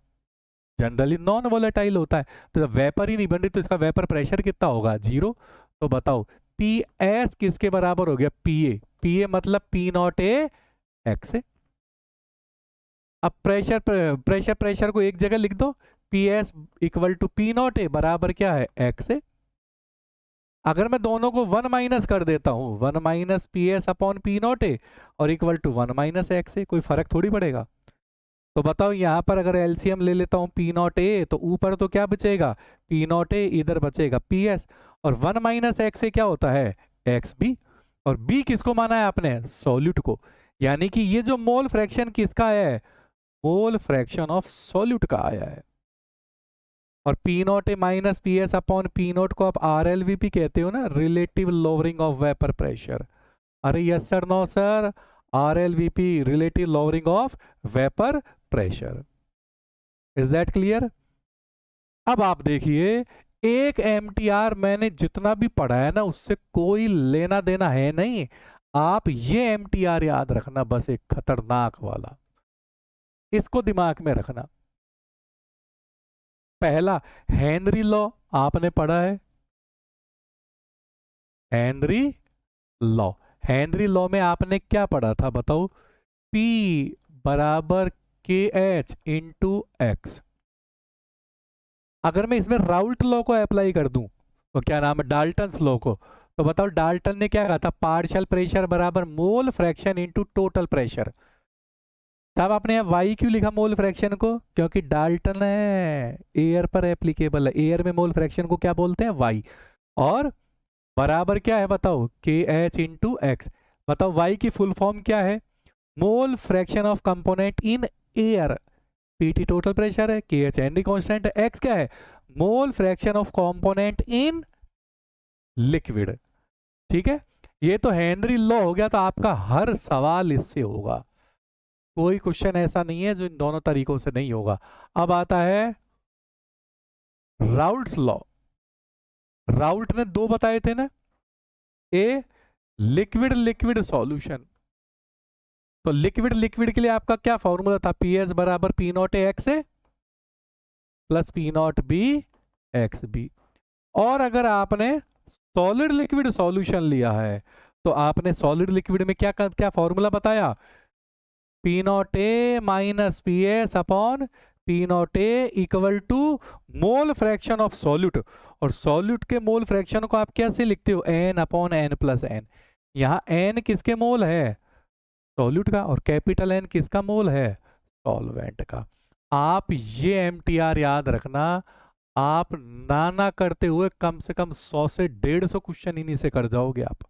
जनरली नॉन वोलेटाइल होता है। तो जब वेपर ही नहीं बन रही तो इसका वेपर प्रेशर कितना होगा? 0। तो बताओ पी एस किसके बराबर हो गया? P A. पी ए मतलब पी नॉट ए एक्स है। अब प्रेशर को एक जगह लिख दो। P S equal to P not A बराबर क्या है? एक्स है। अगर मैं दोनों को 1 माइनस कर देता हूं, 1 minus P S upon P not a और इक्वल टू 1 माइनस एक्स ए, कोई फर्क थोड़ी पड़ेगा। तो बताओ यहां पर अगर एलसीएम ले लेता हूं पी नॉट ए, तो ऊपर तो क्या बचेगा? पी नॉट ए, इधर बचेगा पी एस, और 1 माइनस एक्स ए क्या होता है? X B. और बी किसको माना है आपने? सॉल्यूट को। यानी कि ये जो मोल फ्रैक्शन किसका है? मोल फ्रैक्शन ऑफ सॉल्यूट का आया है। और P not A minus P S upon P naught को आप आर एल वी पी कहते हो ना, relative lowering of vapour pressure. अरे yes sir, no sir, R L V P, relative lowering of vapour pressure. Is that clear? अब आप देखिए, एक एमटीआर मैंने जितना भी पढ़ा है ना उससे कोई लेना देना है नहीं। आप ये एमटीआर याद रखना, बस एक खतरनाक वाला, इसको दिमाग में रखना। पहला हेनरी लॉ आपने पढ़ा है, हेनरी लॉ। हेनरी लॉ में आपने क्या पढ़ा था बताओ? P बराबर के एच इंटू एक्स। अगर मैं इसमें राउल्ट लॉ को अप्लाई कर दूं, तो क्या नाम है, डाल्टन्स लॉ को, तो बताओ डाल्टन ने क्या कहा था? पार्शियल प्रेशर बराबर mole fraction into total pressure. साहब आपने यहाँ वाई क्यों लिखा मोल फ्रैक्शन को? क्योंकि डाल्टन है, एयर पर एप्लीकेबल है। एयर में मोल फ्रैक्शन को क्या बोलते हैं? वाई। और बराबर क्या है बताओ? के एच इंटू एक्स। बताओ वाई की फुल फॉर्म क्या है? Mole fraction of component in air. PT total pressure है, के एच एनडी कांस्टेंट है, एक्स क्या है? Mole fraction of component in liquid. ठीक है, ये तो हेनरी लॉ हो गया। तो आपका हर सवाल इससे होगा, कोई क्वेश्चन ऐसा नहीं है जो इन दोनों तरीकों से नहीं होगा। अब आता है राउल्ट्स लॉ। राउल्ट ने दो बताए थे ना, ए लिक्विड लिक्विड सॉल्यूशन। तो लिक्विड लिक्विड के लिए आपका क्या फॉर्मूला था? पी एस बराबर P not A X A plus P not B X B. और अगर आपने सॉलिड लिक्विड सॉल्यूशन लिया है तो आपने सॉलिड लिक्विड में क्या क्या फॉर्मूला बताया? P not A minus P S upon P not A equal to mole fraction of solute. और सॉल्यूट के मोल फ्रैक्शन को आप कैसे लिखते हो? N upon N plus N. यहाँ एन किसके मोल है? सॉल्यूट का। और कैपिटल एन किसका मोल है? सॉल्वेंट का। आप ये एमटीआर याद रखना, आप ना करते हुए कम से कम 100 से 150 क्वेश्चन इन्हीं से कर जाओगे आप।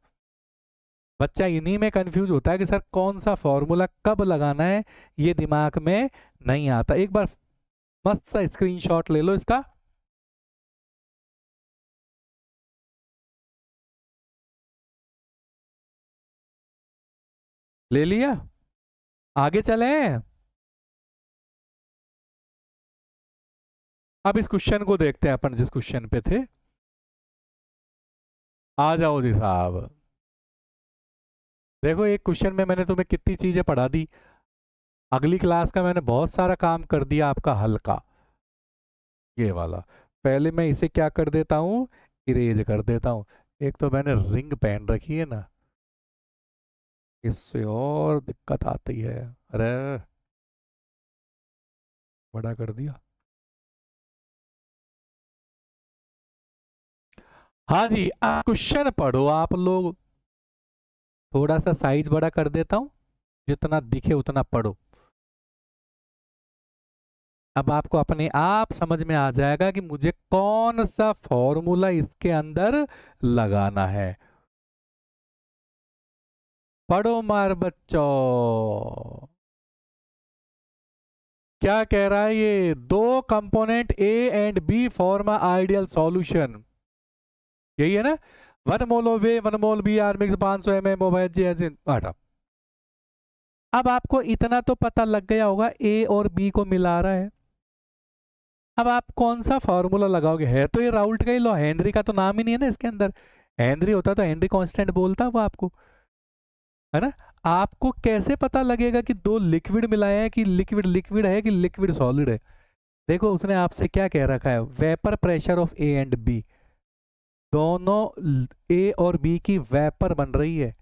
बच्चा इन्हीं में कंफ्यूज होता है कि सर कौन सा फॉर्मूला कब लगाना है, ये दिमाग में नहीं आता। एक बार मस्त सा स्क्रीनशॉट ले लो इसका। ले लिया? आगे चलें। अब इस क्वेश्चन को देखते हैं अपन, जिस क्वेश्चन पे थे। आ जाओ जी साहब। देखो एक क्वेश्चन में मैंने तुम्हें कितनी चीजें पढ़ा दी। अगली क्लास का मैंने बहुत सारा काम कर दिया आपका हल्का। ये वाला पहले मैं इसे क्या कर देता हूँ? इरेज कर देता हूँ। एक तो मैंने रिंग पहन रखी है ना, इससे और दिक्कत आती है। अरे बड़ा कर दिया। हाँ जी, क्वेश्चन पढ़ो आप लोग। थोड़ा सा साइज बड़ा कर देता हूँ, जितना दिखे उतना पढ़ो। अब आपको अपने आप समझ में आ जाएगा कि मुझे कौन सा फॉर्मूला इसके अंदर लगाना है। पढ़ो मार बच्चों। क्या कह रहा है ये? दो component A and B form ideal solution. यही है ना? 1 mole of A 1 mole B are mix 500 ml mobile जी एज आटा। अब आपको इतना तो पता लग गया होगा, ए और बी को मिला रहा है। अब आप कौन सा फॉर्मूला लगाओगे? है तो ये राउल्ट का ही लॉ, हेनरी का तो नाम ही नहीं है ना इसके अंदर। हेनरी होता तो हेनरी कांस्टेंट बोलता वो आपको, है ना? आपको कैसे पता लगेगा कि दो लिक्विड मिलाए हैं कि लिक्विड लिक्विड है कि लिक्विड सॉलिड है? देखो उसने आपसे क्या कह रखा है, vapour pressure of A and B, दोनों ए और बी की वेपर बन रही है,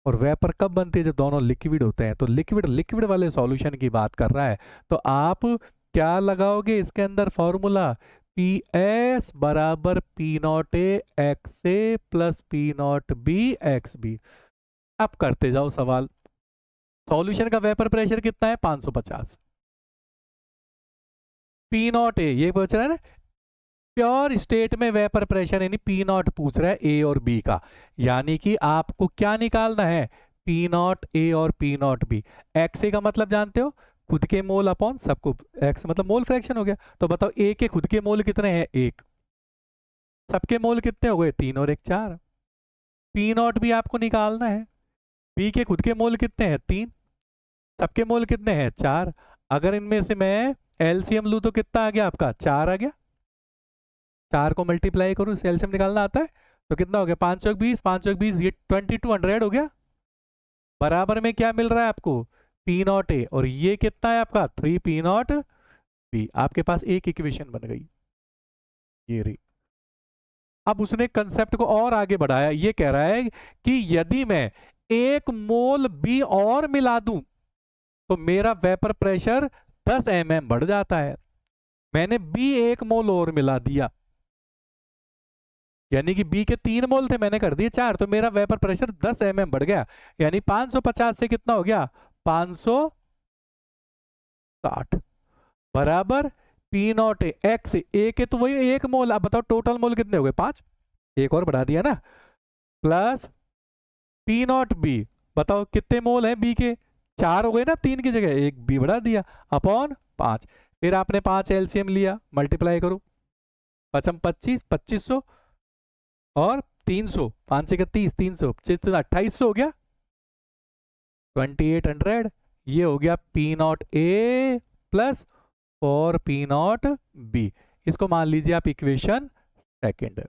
और वेपर कब बनती है, जब दोनों लिक्विड होते हैं। तो लिक्विड लिक्विड वाले सॉल्यूशन की बात कर रहा है। तो आप क्या लगाओगे इसके अंदर फॉर्मूला, पी एस बराबर P not A X A plus P not B X B. अब करते जाओ सवाल। सॉल्यूशन का वेपर प्रेशर कितना है, 550। पी नॉट ए ये पूछ रहा है ना, प्योर स्टेट में वेपर प्रेशर यानी पी नॉट पूछ रहा है ए और बी का, यानी कि आपको क्या निकालना है, पी नॉट ए और पी नॉट बी। एक्स ए का मतलब जानते हो, खुद के मोल अपॉन सबको, एक्स मतलब मोल फ्रैक्शन हो गया। तो बताओ ए के खुद के मोल कितने हैं, एक, सबके मोल कितने हो गए, 3 और 1 4। पी नॉट भी आपको निकालना है, बी के खुद के मोल कितने हैं, 3, सबके मोल कितने हैं, 4। अगर इनमें से मैं एलसीएम लूं तो कितना आ गया आपका, 4 आ गया। 4 को मल्टीप्लाई करूं, एलसीएम निकालना आता है, तो कितना हो गया, 5 चौक 20, 5 चौक 20, ये 2200 हो गया। बराबर में क्या मिल रहा है आपको, पी नॉट ए, और ये कितना है आपका 3 पी नॉट बी। आपके पास एक इक्वेशन बन गई, ये रही। अब उसने कंसेप्ट को और आगे बढ़ाया, ये कह रहा है कि यदि मैं 1 मोल बी और मिला दूं तो मेरा वेपर प्रेशर 10 mm बढ़ जाता है। मैंने बी 1 मोल और मिला दिया, यानी कि बी के 3 मोल थे, मैंने कर दिए 4, तो मेरा वेपर प्रेशर 10 mm बढ़ गया, यानी 550 से कितना हो गया, 560 बराबर पी नॉट एक्स ए के, तो वही 1 मोल। अब बताओ टोटल मोल कितने हो गए, 5, एक और बढ़ा दिया ना, प्लस पी नॉट बी, बताओ कितने मोल है बी के, 4 हो गए ना, 3 की जगह 1 बी बढ़ा दिया, अपॉन 5। फिर आपने 5 एलसीएम लिया, मल्टीप्लाई करो, 5 25, 2500 और 300, 5 से 30, 300, 2800 हो गया, 2800। ये हो गया P not a plus 4 P not be. इसको मान लीजिए आप इक्वेशन सेकंड।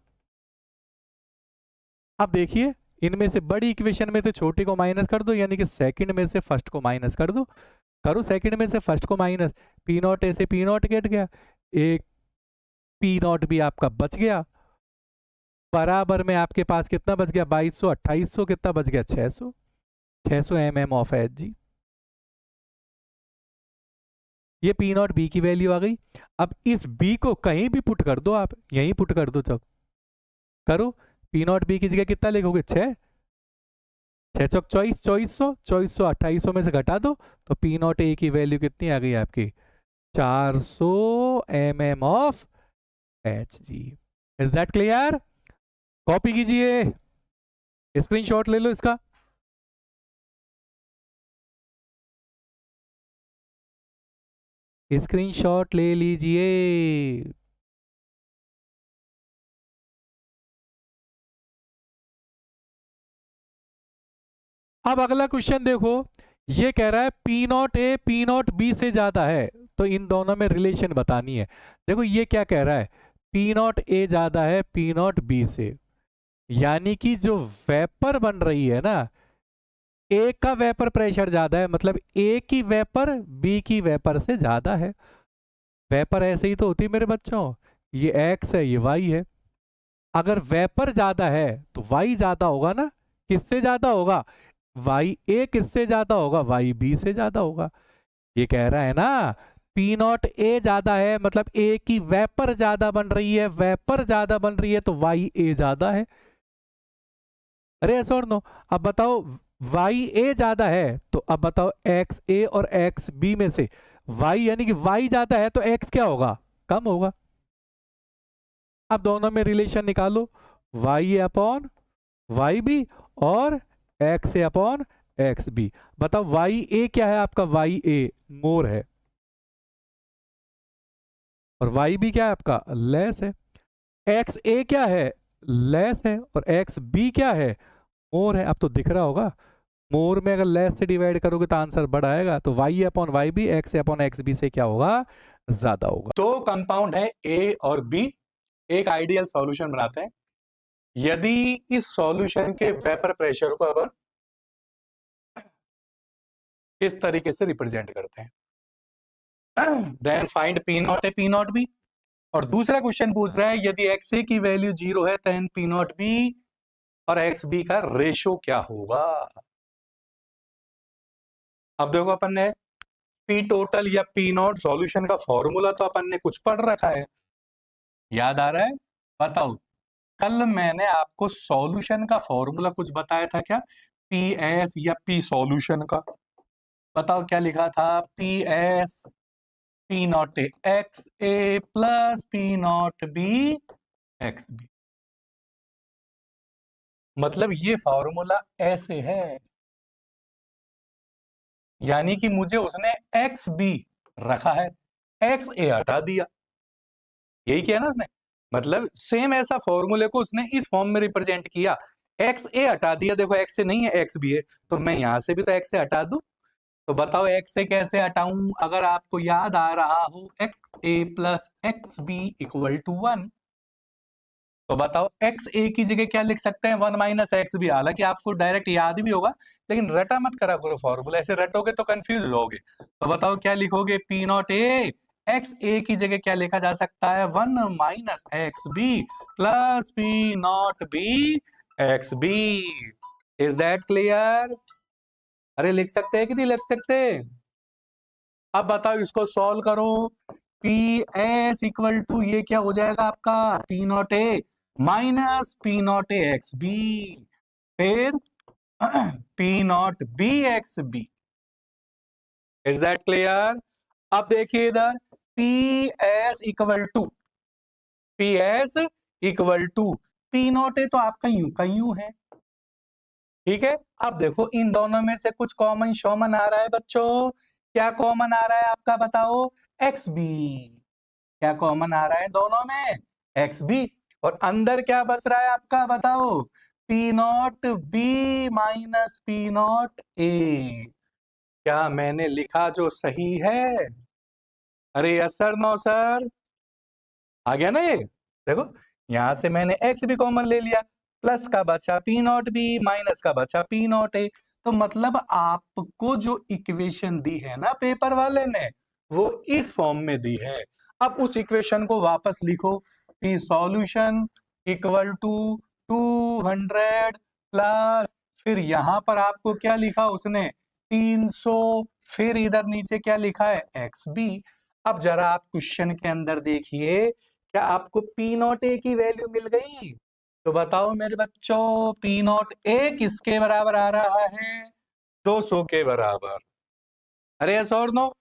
अब देखिए इनमें से बड़ी इक्वेशन में से छोटी को माइनस कर दो, यानी कि सेकंड में से फर्स्ट को माइनस कर दो। करो सेकंड में से फर्स्ट को माइनस, पी नॉट ए से पी नॉट कट गया, एक पी नॉट भी आपका बच गया, बराबर में आपके पास कितना बच गया, 2200, 2800, कितना बच गया, 600, 600 mm ऑफ एच जी। ये पी नॉट बी की वैल्यू आ गई। अब इस बी को कहीं भी पुट कर दो, आप यहीं पुट कर दो, जब करो पी नॉट बी की जगह कितना लिखोगे, 6, 6 चौक 24, 2400, 2400 2800 में से घटा दो, तो पी नॉट ए की वैल्यू कितनी आ गई आपकी, 400 mm of H G. Is that clear? Copy कीजिए, स्क्रीनशॉट ले लो इसका। स्क्रीनशॉट ले लीजिए। अब अगला क्वेश्चन देखो, ये कह रहा है P not A P not be से ज्यादा है, तो इन दोनों में रिलेशन बतानी है। देखो ये क्या कह रहा है, पी नॉट ए ज्यादा है पी नॉट बी से, यानी कि जो वेपर बन रही है ना, ए का वेपर प्रेशर ज्यादा है, मतलब ए की वेपर बी की वेपर से ज्यादा है। वेपर ऐसे ही तो होती है मेरे बच्चों, ये एक्स है ये वाई है। अगर वेपर ज्यादा है तो वाई ज्यादा होगा ना, किससे ज्यादा होगा, वाई ए किससे ज्यादा होगा, वाई बी से ज्यादा होगा। ये कह रहा है ना पी नॉट ए ज्यादा है, मतलब ए की वेपर ज्यादा बन रही है, वेपर ज्यादा बन रही है तो वाई ए ज्यादा है। अरे ऐसा और नो। अब बताओ वाई ए ज्यादा है, तो अब बताओ एक्स ए और एक्स बी में से वाई, यानी कि वाई ज्यादा है तो एक्स क्या होगा, कम होगा। अब दोनों में रिलेशन निकालो, वाई ए अपॉन वाई बी और x A upon X B. बताओ वाई ए क्या है आपका, वाई ए मोर है, और वाई बी क्या है आपका, लेस है। एक्स ए क्या है, लेस है, और एक्स बी क्या है, मोर है। अब तो दिख रहा होगा, मोर में अगर लेस से डिवाइड करोगे तो आंसर बड़ा आएगा, तो Y upon Y B X upon X B से क्या होगा, ज्यादा होगा। तो कंपाउंड है ए और बी, एक आइडियल सॉल्यूशन बनाते हैं। यदि इस सॉल्यूशन के वेपर प्रेशर को अपन इस तरीके से रिप्रेजेंट करते हैं। Then find P not A P not B. और दूसरा क्वेश्चन पूछ रहा है यदि एक्स ए की वैल्यू 0 है देन पी नॉट बी और एक्स बी का रेशो क्या होगा। अब देखो अपन ने पी टोटल या पी नॉट सॉल्यूशन का फॉर्मूला तो अपन ने कुछ पढ़ रखा है, याद आ रहा है? बताओ, कल मैंने आपको सॉल्यूशन का फॉर्मूला कुछ बताया था क्या? पी एस या पी सॉल्यूशन का, बताओ क्या लिखा था? P S P not A X A plus P not B X B. मतलब ये फॉर्मूला ऐसे है, यानी कि मुझे उसने एक्स बी रखा है, एक्स ए हटा दिया, यही किया ना उसने। मतलब सेम ऐसा फॉर्मूले को उसने इस फॉर्म में रिप्रेजेंट किया, एक्स ए हटा दिया, देखो एक्स ए नहीं है एक्स बी है, तो मैं यहां से भी तो एक्स ए हटा दूं। तो बताओ एक्स ए कैसे हटाऊं? अगर आपको याद आ रहा हो X A plus X B equal to 1, तो बताओ एक्स ए की जगह क्या लिख सकते हैं? 1 माइनस एक्स बी। हालांकि आपको डायरेक्ट याद भी होगा, लेकिन रटा मत करा करो फॉर्मूला, ऐसे रटोगे तो कंफ्यूज हो जाओगे। तो बताओ क्या लिखोगे? P not A X A की जगह क्या लिखा जा सकता है? 1 minus X B plus P not B X B. Is that clear? अरे लिख सकते हैं कि नहीं लिख सकते? अब बताओ इसको सॉल्व करो। पी एस इक्वल टू ये क्या हो जाएगा आपका? P not A minus P not A X B, फिर P not B X B. Is that clear? अब देखिए इधर P S equal to P not A तो आपका यू का यू है, ठीक है। अब देखो इन दोनों में से कुछ कॉमन शॉमन आ रहा है बच्चों। क्या कॉमन आ रहा है आपका? बताओ। X B. क्या कॉमन आ रहा है दोनों में? X B. और अंदर क्या बच रहा है आपका? बताओ। P not B minus P not A. क्या मैंने लिखा जो सही है? अरे यस सर, नो सर, आ गया ना ये? देखो यहां से मैंने एक्स भी कॉमन ले लिया, प्लस का बचा पी नॉट बी माइनस का बचा पी नॉट ए। तो मतलब आपको जो इक्वेशन दी है ना पेपर वाले ने, वो इस फॉर्म में दी है। अब उस इक्वेशन को वापस लिखो। P solution equal to 200 plus, फिर यहां पर आपको क्या लिखा उसने? 300। फिर इधर नीचे क्या लिखा है? X B. अब जरा आप क्वेश्चन के अंदर देखिए, क्या आपको पी नॉट ए की वैल्यू मिल गई? तो बताओ मेरे बच्चों, पी नॉट ए किसके बराबर आ रहा है? 200 के बराबर। अरे यस और no?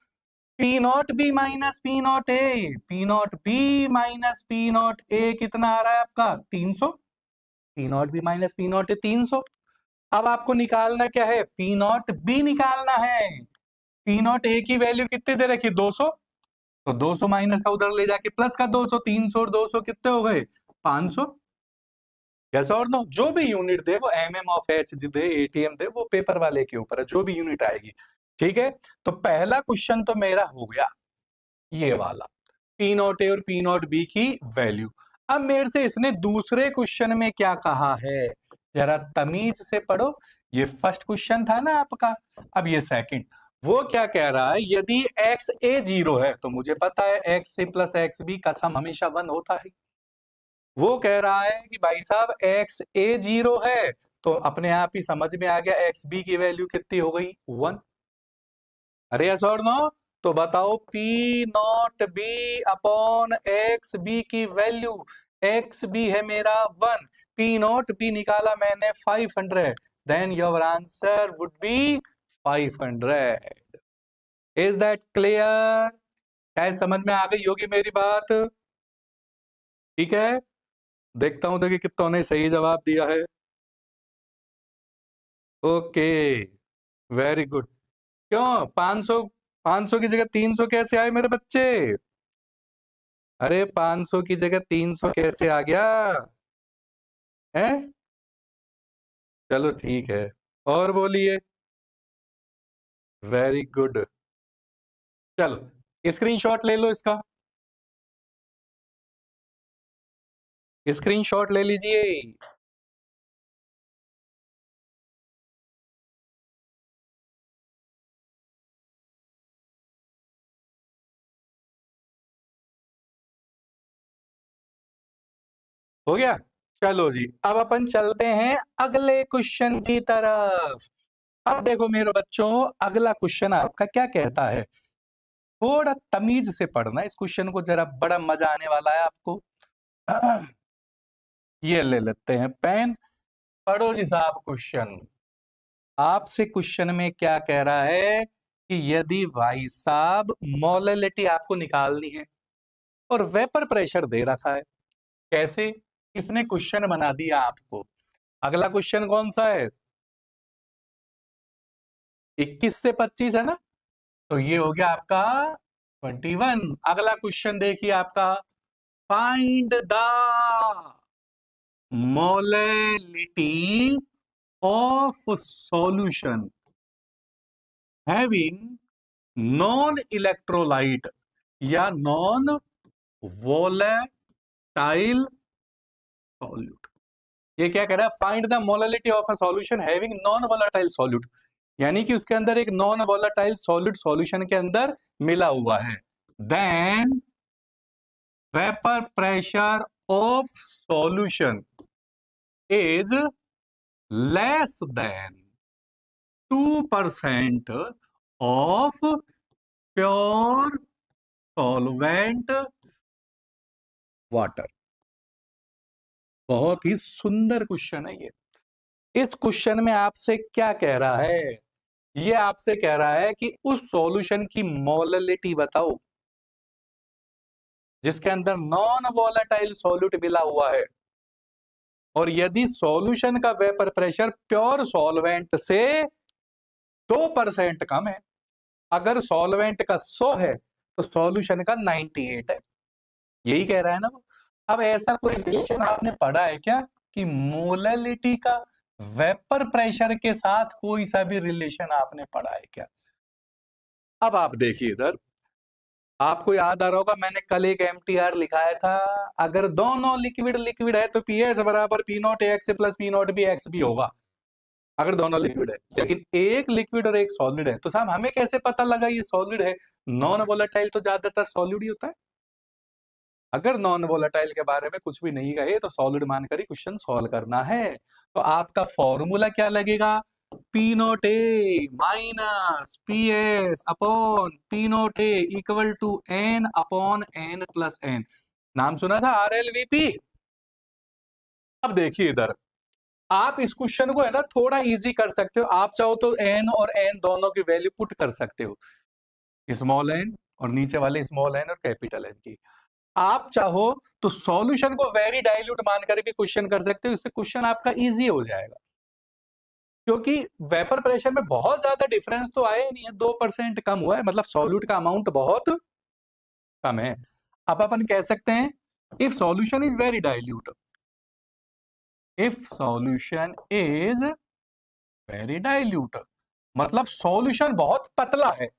P not B minus P not A, P not B minus P not A कितना आ रहा है आपका? 300। P not B minus P not A 300। अब आपको निकालना क्या है? पी नॉट बी निकालना है। पी नॉट ए की वैल्यू कितने दे रखी? 200। तो 200 माइनस का उधर ले जाके प्लस का 200, 300 और 200 कितने हो गए? 500। यस और नो? जो भी यूनिट दे, वो एमएम ऑफ एच दे, एटीएम दे, वो पेपर वाले के ऊपर है, जो भी यूनिट आएगी, ठीक है। तो पहला क्वेश्चन तो मेरा हो गया ये वाला, पी नॉट ए और पी नॉट बी की वैल्यू। अब मेरे से इसने दूसरे क्वेश्चन में क्या कहा है, जरा तमीज से पढ़ो। ये फर्स्ट क्वेश्चन था ना आपका, अब ये सेकंड। वो क्या कह रहा है? यदि एक्स ए 0 है, तो मुझे पता है x A plus X B का सम हमेशा 1 होता है। वो कह रहा है कि भाई साहब एक्स ए 0 है, तो अपने आप ही समझ में आ गया एक्स बी की वैल्यू कितनी हो गई? 1। अरे यस और नो? तो बताओ P not B upon X B की वैल्यू, एक्स बी है मेरा 1, पी नॉट बी निकाला मैंने 500, then your answer would be 500। Is that clear? क्या समझ में आ गई होगी मेरी बात? ठीक है, देखता हूं देखिए कितनों ने सही जवाब दिया है। Okay, very good. क्यों 500? 500 की जगह 300 कैसे आए मेरे बच्चे? अरे 500 की जगह 300 कैसे आ गया है? चलो ठीक है, और बोलिए। Very good. चलो स्क्रीनशॉट ले लो इसका, स्क्रीनशॉट ले लीजिए। हो गया। चलो जी, अब अपन चलते हैं अगले क्वेश्चन की तरफ। अब देखो मेरे बच्चों, अगला क्वेश्चन आपका क्या कहता है, थोड़ा तमीज से पढ़ना इस क्वेश्चन को, जरा बड़ा मजा आने वाला है आपको। ये ले लेते हैं पेन, पढ़ो जी साहब क्वेश्चन। आपसे क्वेश्चन में क्या कह रहा है कि यदि भाई साहब मोलैलिटी आपको निकालनी है और वेपर प्रेशर दे रखा है, कैसे, इसने क्वेश्चन बना दिया आपको। अगला क्वेश्चन कौन सा है, 21 से 25 है ना, तो ये हो गया आपका 21। अगला क्वेश्चन देखिए आपका, find the molality of solution having non electrolyte या नॉन वोलेटाइल सॉल्यूट। ये क्या कह रहा है, find the molality of a solution having non volatile solute, यानी कि उसके अंदर एक नॉन वोलेटाइल सॉल्यूट सॉल्यूशन के अंदर मिला हुआ है। Then vapour pressure of solution is less than 2% of pure solvent water. बहुत ही सुंदर क्वेश्चन है ये। इस क्वेश्चन में आपसे क्या कह रहा है, ये आपसे कह रहा है कि उस सॉल्यूशन की मोलैलिटी बताओ जिसके अंदर नॉन वोलेटाइल सॉल्यूट मिला हुआ है, और यदि सॉल्यूशन का वेपर प्रेशर प्योर सॉल्वेंट से 2% कम है, अगर सॉल्वेंट का 100 है तो सॉल्यूशन का 98 है, यही कह रहा है ना वो। अब ऐसा कोई रिलेशन आपने पढ़ा है क्या कि मोलैलिटी का वेपर प्रेशर के साथ कोई सा भी रिलेशन आपने पढ़ा है क्या? अब आप देखिए इधर, आपको याद आ रहा होगा मैंने कल एक एमटीआर लिखाया था, अगर दोनों लिक्विड लिक्विड है तो पीएस बराबर P not x plus P not B x भी होगा, अगर दोनों लिक्विड है। लेकिन एक लिक्विड और एक सॉलिड है, तो साहब हमें कैसे पता लगा ये सॉलिड है? नॉन वोलेटाइल तो ज्यादातर सॉलिड ही होता है। अगर नॉन वोलेटाइल के बारे में कुछ भी नहीं कहे तो सॉलिड मानकर ही क्वेश्चन सॉल्व करना है। तो आपका फॉर्मूला क्या लगेगा, P naught A minus P S upon P naught A equal to N upon N plus N. नाम सुना था आरएलवीपी। अब देखिए इधर, आप इस क्वेश्चन को है ना थोड़ा इजी कर सकते हो, आप चाहो तो एन और एन दोनों की वैल्यू पुट कर सकते हो, स्मॉल एन और नीचे वाले स्मॉल एन और कैपिटल एन की। आप चाहो तो सॉल्यूशन को वेरी डाइल्यूट मानकर भी क्वेश्चन कर सकते हो, इससे क्वेश्चन आपका इजी हो जाएगा, क्योंकि वेपर प्रेशर में बहुत ज्यादा डिफरेंस तो आया ही नहीं है, 2% कम हुआ है, मतलब सॉल्यूट का अमाउंट बहुत कम है। अब अपन कह सकते हैं if solution is very dilute, if solution is very dilute मतलब सॉल्यूशन बहुत पतला है।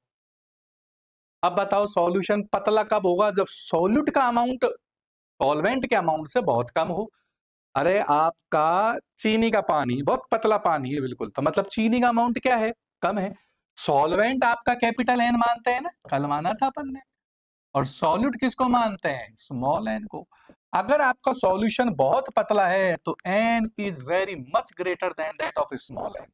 अब बताओ सॉल्यूशन पतला कब होगा, जब सॉल्यूट का अमाउंट सॉल्वेंट के अमाउंट से बहुत कम हो। अरे आपका चीनी का पानी बहुत पतला पानी है बिल्कुल, तो मतलब चीनी का अमाउंट क्या है, कम है। सॉल्वेंट आपका कैपिटल एन मानते हैं ना, कल माना था अपन ने, और सॉल्यूट किसको मानते हैं, स्मॉल एन को। अगर आपका सॉल्यूशन बहुत पतला है तो N is very much greater than that of small N,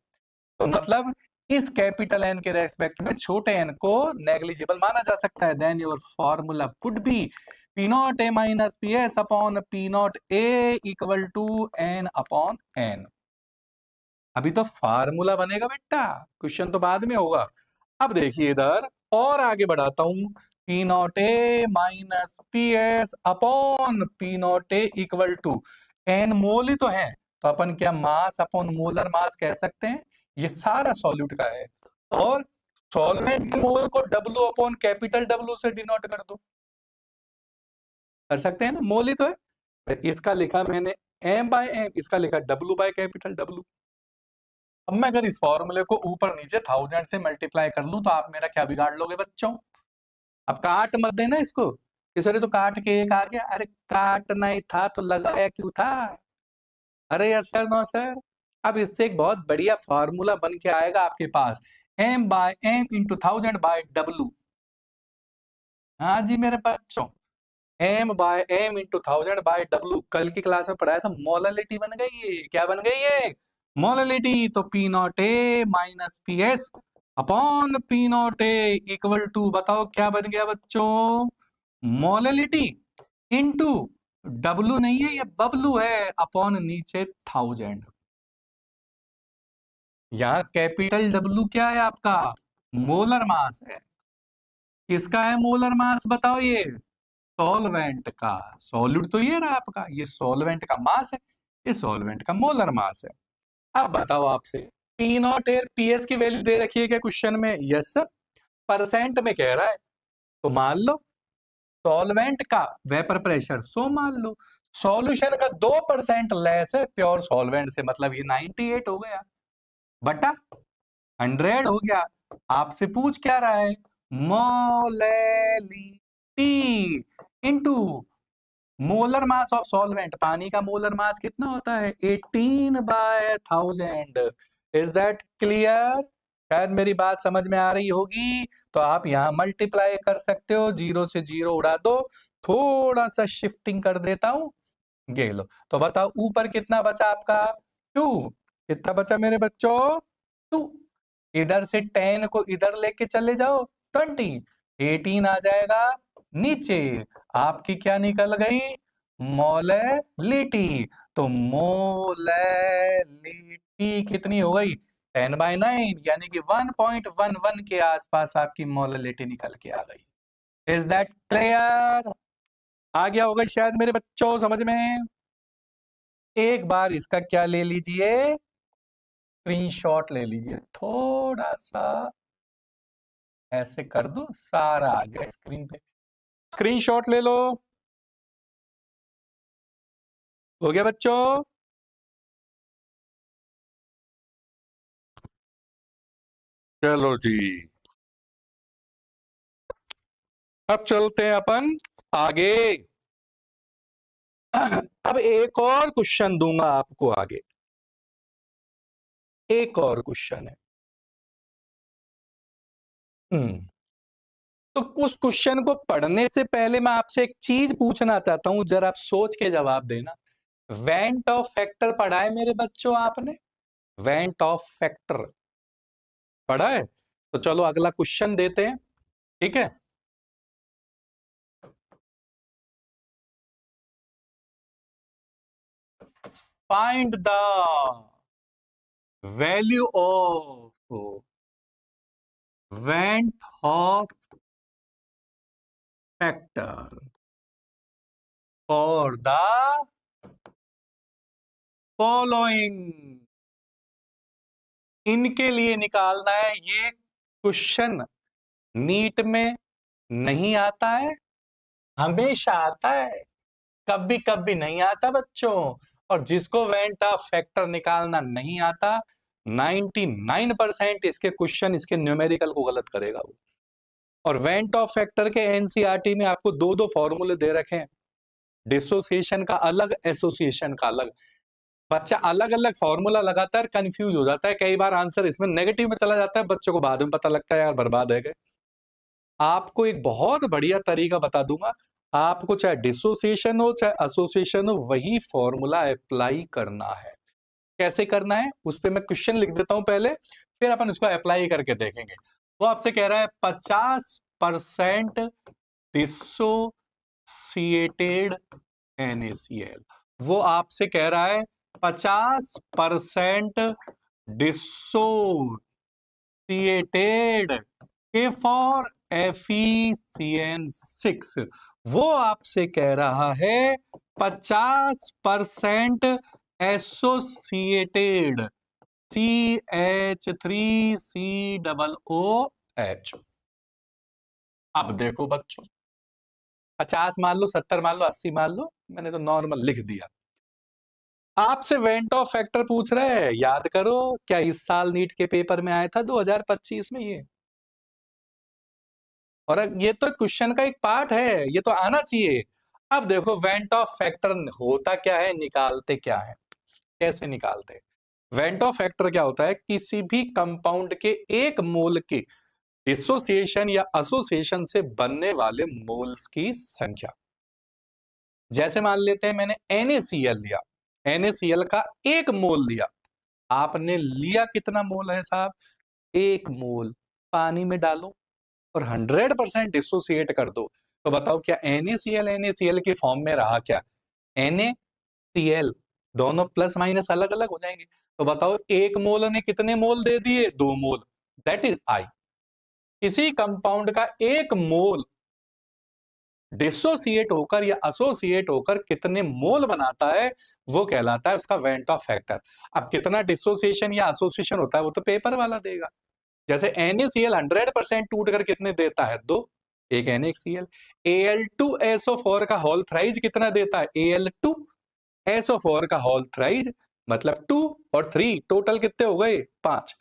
तो मतलब इस कैपिटल एन के रेस्पेक्ट में छोटे एन को नेग्लिजिबल माना जा सकता है। Then your formula would be P not A minus P S upon P not A equal to N upon N. अभी तो फार्मूला बनेगा बेटा, क्वेश्चन तो बाद में होगा। अब देखिए इधर और आगे बढ़ाता हूं, P not A minus P S upon P not A equal to N mole ही तो है, तो अपन क्या मास अपॉन मोलर मास कह सकते हैं, ये सारा सॉल्यूट का है। और सॉल्वेंट के मोल को डब्ल्यू अपॉन कैपिटल डब्ल्यू से डिनोट कर दो, कर सकते हैं ना, मोल ही तो है। इसका लिखा मैंने एम बाय एम, इसका लिखा डब्ल्यू बाय कैपिटल डब्ल्यू। अब मैं अगर इस फॉर्मूले को ऊपर नीचे 1000 से मल्टीप्लाई कर लूं तो आप मेरा क्या बिगाड़ लोगे बच्चों? अब काट मत देना इसको, तो काट के एक आ गया, अरे काटना ही था तो लगाया क्यों था? अरे यस सर नो सर। अब इससे एक बहुत बढ़िया फॉर्मूला बन के आएगा आपके पास, M by M into 1000 by W. हाँ जी मेरे बच्चों, m इंटू 1000/W। कल की क्लास में पढ़ाया था, मोललिटी बन गई है। क्या बन गई है? मोललिटी। तो P naught A minus PS upon P naught A equal to, बताओ क्या बन गया बच्चों? मोललिटी इंटू W नहीं है, ये बबलू है, अपॉन नीचे 1000। यहां कैपिटल W क्या है आपका? मोलर मास है। किसका है मोलर मास बताओ? ये सॉल्वेंट का। सॉल्यूट तो ये रहा आपका, ये सॉल्वेंट का मास है, ये सॉल्वेंट का मोलर मास है। अब बताओ आपसे, पी नॉट एयर पीएस की वैल्यू दे रखी है क्या क्वेश्चन में? Yes sir. परसेंट में कह रहा है, तो मान लो सॉल्वेंट का वेपर प्रेशर 100 मान लो। सॉल्यूशन का 2% लेस है प्योर सॉल्वेंट से, मतलब ये 98 हो गया बटा 100 हो गया। आपसे पूछ क्या रहा है? Molality into molar mass of solvent. पानी का मोलर मास कितना होता है? 18/1000। Is that clear? शायद मेरी बात समझ में आ रही होगी। तो आप यहां मल्टीप्लाई कर सकते हो, 0 से 0 उड़ा दो। थोड़ा सा शिफ्टिंग कर देता हूं, ये लो। तो बताओ ऊपर कितना बचा आपका? 2। कितना बचा मेरे बच्चों? 2। इधर से 10 को इधर लेके चले जाओ, 20। 18 आ जाएगा नीचे। आपकी क्या निकल गई? मोलैलिटी। तो मोलैलिटी कितनी हो गई? 10/9, यानी कि 1.11 के आसपास आपकी मोलैलिटी निकल के आ गई। Is that clear? आ गया होगा शायद मेरे बच्चों समझ में। एक बार इसका क्या ले लीजिए, स्क्रीनशॉट ले लीजिए। थोड़ा सा ऐसे कर दो, सारा आ गया स्क्रीन पे। स्क्रीनशॉट ले लो। हो गया बच्चों? चलो जी, अब चलते हैं अपन आगे। अब एक और क्वेश्चन दूंगा आपको आगे। एक और क्वेश्चन है। तो उस क्वेश्चन को पढ़ने से पहले मैं आपसे एक चीज पूछना चाहता हूं, जरा आप सोच के जवाब देना। वेंट ऑफ फैक्टर पढ़ा है मेरे बच्चों आपने? वेंट ऑफ फैक्टर पढ़ा है? तो चलो अगला क्वेश्चन देते हैं, ठीक है? Find the value of went of factor for the following. इनके लिए निकालना है। ये क्वेश्चन नीट में नहीं आता है, हमेशा आता है, कभी कभी नहीं आता बच्चों। और जिसको वेंट ऑफ फैक्टर निकालना नहीं आता, 99% इसके क्वेश्चन, इसके न्यूमेरिकल को गलत करेगा वो। और वेंट ऑफ फैक्टर के एनसीईआरटी में आपको दो दो फॉर्मूले दे रखे हैं, डिसोसिएशन का अलग, एसोसिएशन का अलग। बच्चा अलग अलग फॉर्मूला लगातार कंफ्यूज हो जाता है, कई बार आंसर इसमें नेगेटिव में चला जाता है, बच्चों को बाद में पता लगता है यार बर्बाद है गए। आपको एक बहुत बढ़िया तरीका बता दूंगा, आपको चाहे डिसोसिएशन हो चाहे एसोसिएशन हो, वही फॉर्मूला अप्लाई करना है। कैसे करना है उस पर मैं क्वेश्चन लिख देता हूं पहले, फिर अपन इसको अप्लाई करके देखेंगे। वो आपसे कह रहा है 50% डिसोसिएटेड NaCl। वो आपसे कह रहा है 50% डिसोसिएटेड K फॉर FeCN6। वो आपसे कह रहा है 50% एसोसिएटेड CH3COOH। अब देखो बच्चों, 50 मान लो, 70 मान लो, 80 मान लो, मैंने तो नॉर्मल लिख दिया। आपसे वेंट ऑफ फैक्टर पूछ रहे हैं, याद करो क्या इस साल नीट के पेपर में आया था 2025 में ये। और ये तो क्वेश्चन का एक पार्ट है, ये तो आना चाहिए। अब देखो वेंट ऑफ फैक्टर होता क्या है, निकालते क्या है, कैसे निकालते हैं? वेंट ऑफ फैक्टर क्या होता है? किसी भी कंपाउंड के एक मोल के डिसोसिएशन या एसोसिएशन से बनने वाले मोल्स की संख्या। जैसे मान लेते हैं मैंने NaCl लिया, NaCl का 1 मोल लिया, आपने लिया कितना मोल है साहब? 1 मोल। पानी में डालो और 100% डिसोसिएट कर दो, तो बताओ क्या NaCl की फॉर्म में रहा क्या? NaCl, दोनों प्लस माइनस अलग अलग हो जाएंगे, तो बताओ 1 मोल ने कितने मोल दे दिए? 2 मोल, दैट इज I। किसी कंपाउंड का 1 मोल डिसोसिएट होकर या एसोसिएट होकर कितने मोल बनाता है, वो कहलाता है उसका वेंट ऑफ फैक्टर। अब कितना डिसोसिएशन या एसोसिएशन होता है वो तो पेपर वाला देगा। जैसे NaCl 100% टूट कर कितने देता है? 2, एक NaCl। Al2SO4 का होल थ्राइज कितना देता है? Al2SO4 का होल थ्राइज मतलब 2 और 3 टोटल कितने हो गए? 5।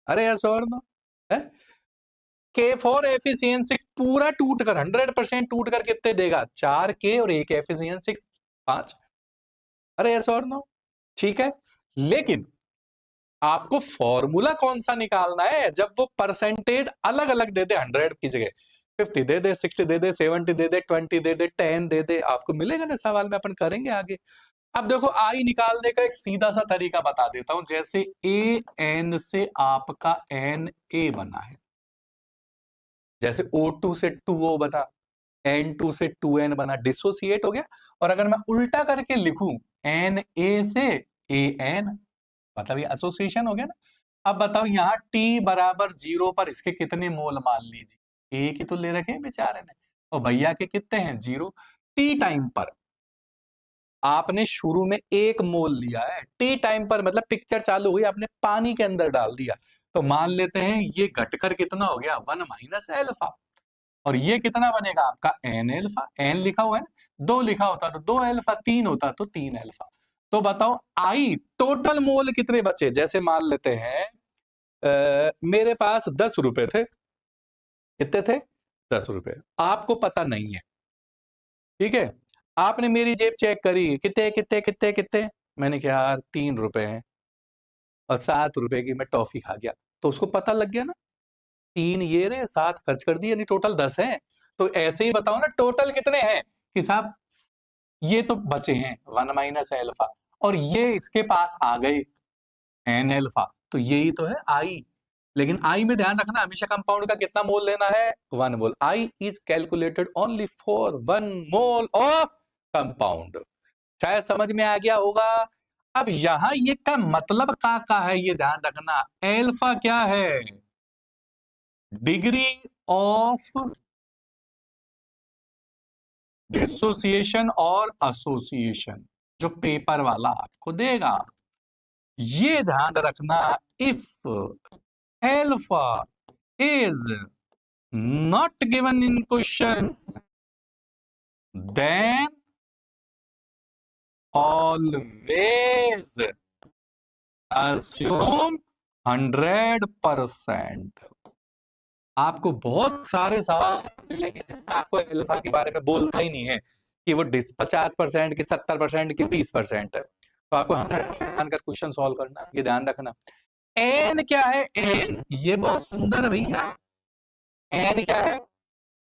अरे यस और नो है। K4FeCN6 पूरा टूटकर 100% टूटकर कितने देगा? 4K और 1 FeCN6 5। अरे यस और नो, ठीक है। लेकिन आपको फॉर्मूला कौन सा निकालना है? जब वो परसेंटेज अलग अलग दे दे, 100 की जगह 50 दे दे, 60 दे दे, 70 दे दे, 20 दे दे, 10 दे दे, आपको मिलेगा ना सवाल में, अपन करेंगे आगे। अब देखो आई निकालने का एक सीधा सा तरीका बता देता हूं। जैसे AN से आपका Na बना है, जैसे O2 से 2O बना, N2 से 2N बना, डिसोसिएट हो गया। और अगर मैं उल्टा करके लिखूं Na से AN, मतलब ये एसोसिएशन हो गया ना। अब बताओ यहाँ T बराबर 0 पर इसके कितने मोल मान लीजिए? एक ही तो ले रखे हैं बेचारे ने, और भैया के कितने हैं? 0। T टाइम पर आपने शुरू में 1 मोल लिया है, T टाइम पर मतलब पिक्चर चालू हुई, आपने पानी के अंदर डाल दिया, तो मान लेते हैं ये घटकर कितना हो गया? 1 माइनस एल्फा। और ये कितना बनेगा आपका? N alpha. N लिखा हुआ है ना, 2 लिखा होता तो 2 एल्फा, 3 होता तो 3 एल्फा। तो बताओ आई टोटल मोल कितने बचे? जैसे मान लेते हैं मेरे पास 10 रुपए थे। कितने थे? 10 रुपए। आपको पता नहीं है, ठीक है। आपने मेरी जेब चेक करी, कितने कितने कितने कितने, मैंने कहा यार 3 रुपए हैं, और 7 रुपए की मैं टॉफी खा गया, तो उसको पता लग गया ना, 3 ये रहे, 7 खर्च कर दिए, यानी टोटल 10 है। तो ऐसे ही बताओ ना टोटल कितने हैं कि साहब ये तो बचे हैं 1 माइनस एल्फा, और ये इसके पास आ गए N एल्फा, तो यही तो है आई। लेकिन आई में ध्यान रखना हमेशा कंपाउंड का कितना मोल लेना है? 1 mole. I is calculated only for 1 mole of compound. शायद समझ में आ गया होगा। अब यहां ये का मतलब का है, ये ध्यान रखना। एल्फा क्या है? डिग्री ऑफ डिसोसिएशन और एसोसिएशन, जो पेपर वाला आपको देगा। ये ध्यान रखना, if alpha is not given in question, then always assume 100%। आपको बहुत सारे सवाल मिलेंगे जिसमें आपको एल्फा के बारे में बोलता ही नहीं है कि वो 50% की, 70% की, 20% है, तो आपको 100% मानकर क्वेश्चन सॉल्व करना, ये ध्यान रखना। एन क्या है? एन ये बहुत सुंदर है भैया। एन क्या है?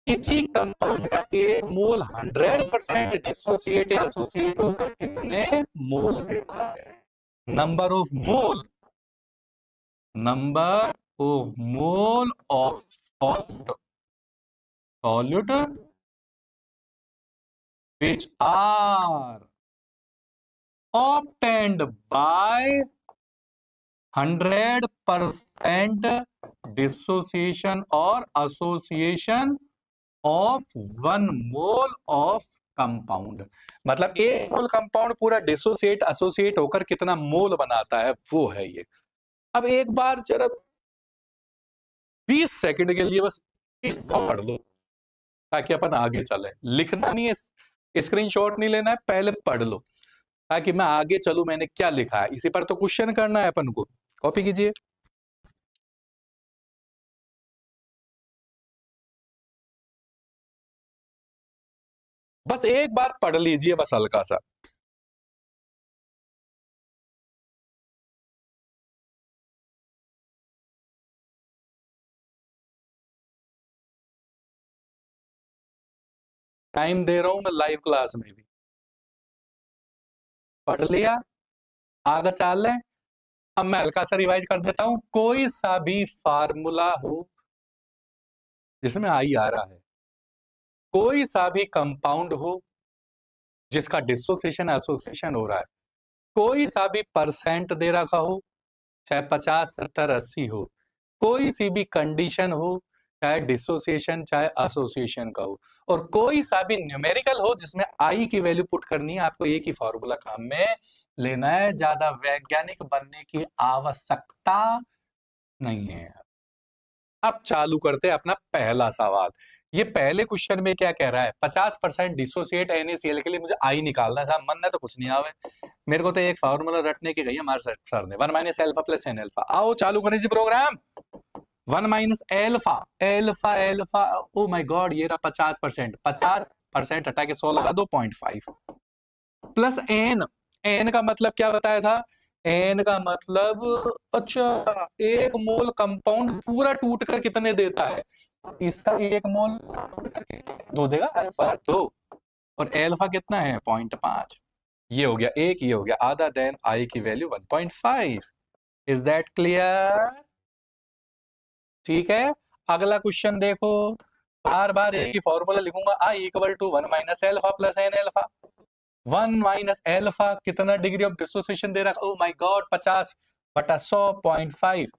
किसी कंपाउंड का एक मोल 100% डिसोसिएट या एसोसिएट होकर कितने मोल देता है? Number of mole, number of mole of solute which are obtained by 100% dissociation or association of 1 mole of compound. मतलब एक मोल कंपाउंड पूरा डिसोसिएट एसोसिएट होकर कितना मोल बनाता है, वो है ये। अब एक बार जरा 20 सेकंड के लिए बस इसको पढ़ लो ताकि अपन आगे चले। लिखना नहीं है, स्क्रीनशॉट नहीं लेना है, पहले पढ़ लो ताकि मैं आगे चलूं, मैंने क्या लिखा है इसी पर तो क्वेश्चन करना है अपन को। कॉपी कीजिए। बस एक बार पढ़ लीजिए, बस हल्का सा। टाइम दे रहा हूं मैं लाइव क्लास में भी। पढ़ लिया, आगे चल ले। अब मैं हल्का सा रिवाइज कर देता हूं। कोई सा भी फार्मूला हो जिसमें आई आ रहा है, कोई सा भी कंपाउंड हो जिसका डिसोसिएशन एसोसिएशन हो रहा है, कोई सा भी परसेंट दे रखा हो, चाहे 50, 70, 80 हो, कोई सी भी कंडीशन हो, चाहे डिसोसिएशन चाहे एसोसिएशन का हो, और कोई सा भी न्यूमेरिकल हो जिसमें आई की वैल्यू पुट करनी है, आपको एक ही फॉर्मूला काम में लेना है, ज्यादा वैज्ञानिक बनने की आवश्यकता नहीं है। अब चालू करते हैं अपना पहला सवाल। ये पहले क्वेश्चन में क्या कह रहा है, 50% डिसोसिएट NaCl के लिए मुझे आई निकालना था। मन में तो कुछ नहीं आवे, मेरे को तो एक फॉर्मूला रटने की गई है हमारे सर ने, 1 - अल्फा प्लस n अल्फा। आओ चालू करें जी program. 1 - alpha, alpha alpha, oh my god, ये रहा 50%। 50% हटा के 100 लगा दो, 0.5 प्लस n। n का मतलब क्या बताया था, n का मतलब, अच्छा, एक मोल कंपाउंड पूरा टूट कर कितने देता है, इसका एक मोल दो देगा, अल्फा 2, और अल्फा कितना है 0.5। ये हो गया एक, ये हो गया आधा, देन आई की वैल्यू 1.5। Is that clear? ठीक है, अगला क्वेश्चन देखो। बार बार एक ही फॉर्मूला लिखूंगा, I equal to 1 - alpha plus n alpha. 1 - alpha कितना डिग्री ऑफ डिसोसिएशन दे रखा, ओ माय गॉड, 50/100.5।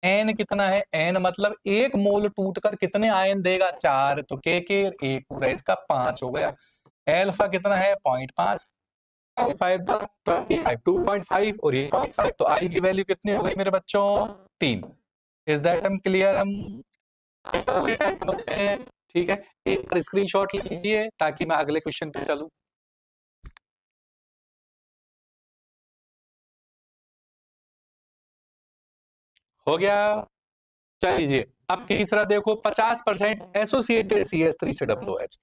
एन कितना है, एन मतलब एक मोल टूटकर कितने आयन देगा, 4, तो के एक पूरा इसका 5 हो गया। अल्फा कितना है 0.5, 2.5 और ये 0.5, तो आई की वैल्यू कितनी हो गई मेरे बच्चों, 3। इज दैट हम क्लियर? हम ठीक है, एक बार स्क्रीनशॉट लीजिए ताकि मैं अगले क्वेश्चन पे चलूं। हो गया, चलिए अब तीसरा देखो। 50% एसोसिएटेड CH3COOH,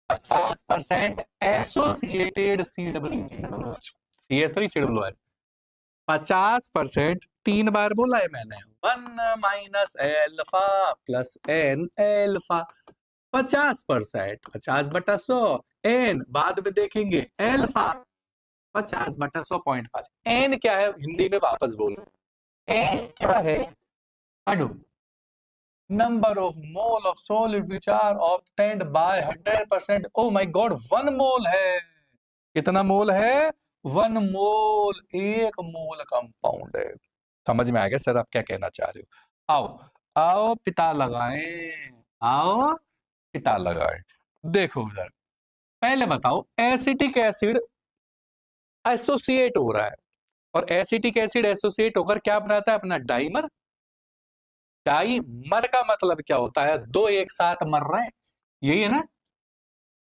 50% एसोसिएटेड CH3COOH, 50%, 3 बार बोला है मैंने, 1 - alpha plus n alpha. 50%, 50/100, n बाद में देखेंगे, अल्फा 50/100.5। n क्या है हिंदी में वापस बोलो, n क्या है, पढ़ो, number of mole of solid which are obtained by 100%। oh my god, 1 मोल है। कितना मोल है, 1 मोल, 1 मोल कंपाउंड है। समझ में आ गया सर आप क्या कहना चाह रहे हो? आओ आओ पिता लगाएं, आओ पिता लगाएं। देखो उधर, पहले बताओ, एसिटिक एसिड एसोसिएट हो रहा है, और एसिटिक एसिड एसोसिएट होकर क्या बनाता है अपना, डाइमर। डाइमर का मतलब क्या होता है, दो एक साथ मर रहे हैं, यही है ना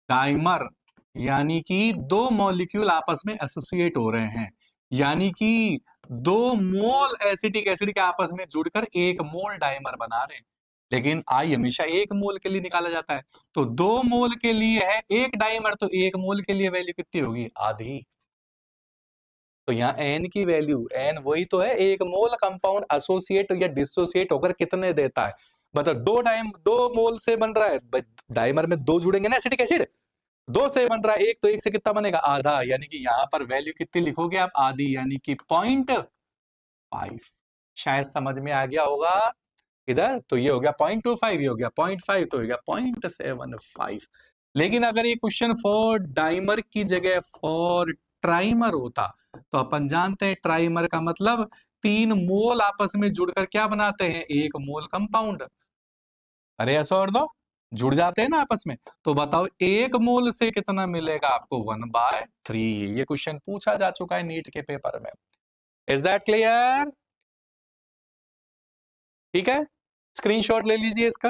डाइमर, यानी कि दो मॉलिक्यूल आपस में एसोसिएट हो रहे हैं, यानी कि दो मोल एसिटिक एसिड के आपस में जुड़कर एक मोल डाइमर बना रहे हैं। लेकिन आई हमेशा एक मोल के लिए निकाला जाता है, तो 2 मोल के लिए है एक डाइमर, तो 1 मोल के लिए वैल्यू कितनी होगी, आधी। तो यहाँ n की वैल्यू, n वही तो है, एक मोल कंपाउंड एसोसिएट या डिसोसिएट होकर कितने देता है, मतलब 2 मोल से बन रहा है, डाइमर में 2 जुड़ेंगे ना एसिटिक एसिड, 2 से बन रहा है एक, तो 1 से कितना बनेगा, आधा, यानी कि यहाँ पर वैल्यू कितनी लिखोगे आप, आधी, यानी कि 0.5। शायद समझ में आ गया होगा इधर, तो ये हो गया 0.25, ये हो गया 0.5, तो हो गया 0.75। लेकिन अगर ये क्वेश्चन फॉर डाइमर की जगह फॉर ट्राइमर होता, तो अपन जानते हैं ट्राइमर का मतलब 3 मोल आपस में जुड़कर क्या बनाते हैं, 1 मोल कंपाउंड। अरे ऐसा और दो जुड़ जाते हैं ना आपस में, तो बताओ 1 मोल से कितना मिलेगा आपको, 1/3। ये क्वेश्चन पूछा जा चुका है नीट के पेपर में। Is that clear? ठीक है, स्क्रीनशॉट ले लीजिए इसका।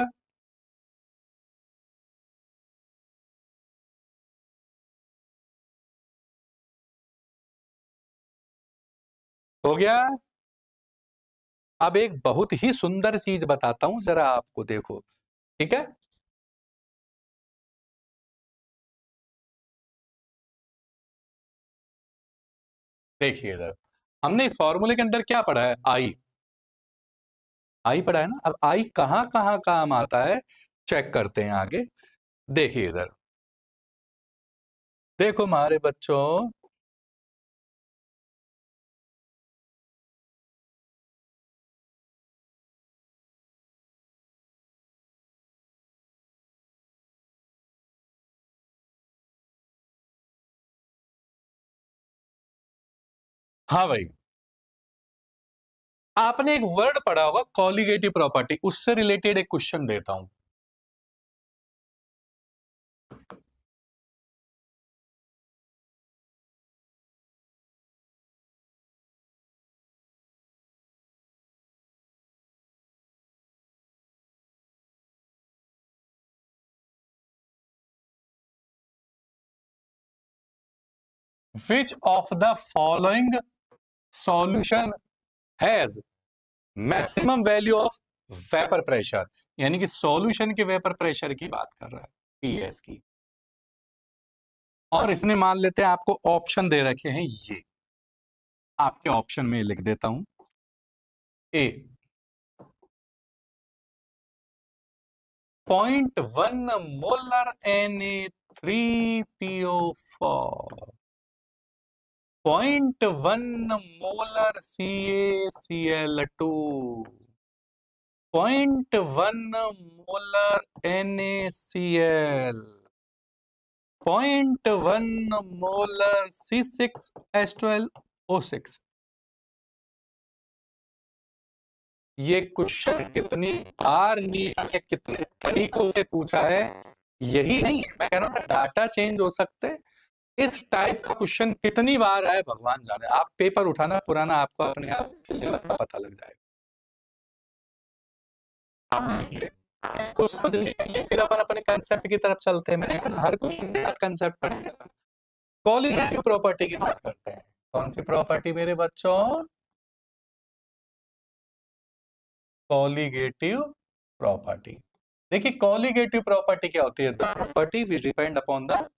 हो गया। अब एक बहुत ही सुंदर चीज बताता हूं, जरा आपको देखो, ठीक है। देखिए इधर, हमने इस फॉर्मूले के अंदर क्या पढ़ा है, आई, आई पढ़ा है ना। अब आई कहां कहां काम आता है, चेक करते हैं आगे। देखिए इधर, देखो हमारे बच्चों, हाँ भाई, आपने एक वर्ड पढ़ा होगा कॉलिगेटिव प्रॉपर्टी, उससे रिलेटेड एक क्वेश्चन देता हूं। Which of the following solution has maximum value of vapour pressure? यानी कि सॉल्यूशन के वेपर प्रेशर की बात कर रहा है, पीएस की। और इसने मान लेते हैं आपको ऑप्शन दे रखे हैं, ये आपके ऑप्शन में लिख देता हूं। ए 0.1 molar Na3PO4, 0.1 molar CaCl2, 0.1 molar NaCl, 0.1 molar C6H12O6। ये क्वेश्चन कितनी बार नीट ने कितने तरीकों से पूछा है, यही नहीं है, मैं कह रहा हूं डाटा चेंज हो सकते हैं। इस टाइप का क्वेश्चन कितनी बार आए भगवान जाने। आप पेपर उठाना पुराना, आपको अपने आप पता लग जाएगा। को समझने के लिए फिर अपन अपने कंसेप्ट की तरफ चलते हैं। मैंने हर क्वेश्चन कंसेप्ट पढ़ेगा। कॉलिगेटिव प्रॉपर्टी की बात करते हैं। कौन सी प्रॉपर्टी मेरे बच्चों? Colligative property. देखिए कॉलिगेटिव प्रॉपर्टी क्या होती है? The property which depend upon the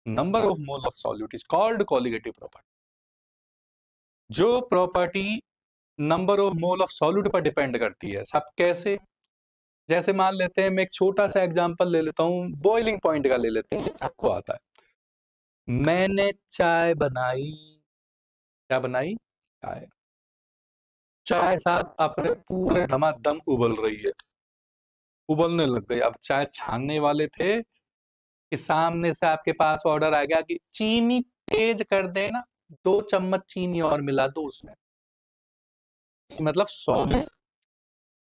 number of mole of solute is called colligative property. जो property number of mole of solute पर डिपेंड करती है। सब कैसे? जैसे मान लेते हैं, मैं एक छोटा सा एग्जांपल ले लेता हूं, बॉइलिंग पॉइंट का ले लेते हैं, सबको आता है। मैंने चाय बनाई, क्या बनाई? चाय। चाय साथ अपने पूरे धमाधम उबल रही है, उबलने लग गई। अब चाय छानने वाले थे कि सामने से आपके पास ऑर्डर आ गया कि चीनी तेज कर देना, 2 चम्मच चीनी और मिला दो उसमें, मतलब 100।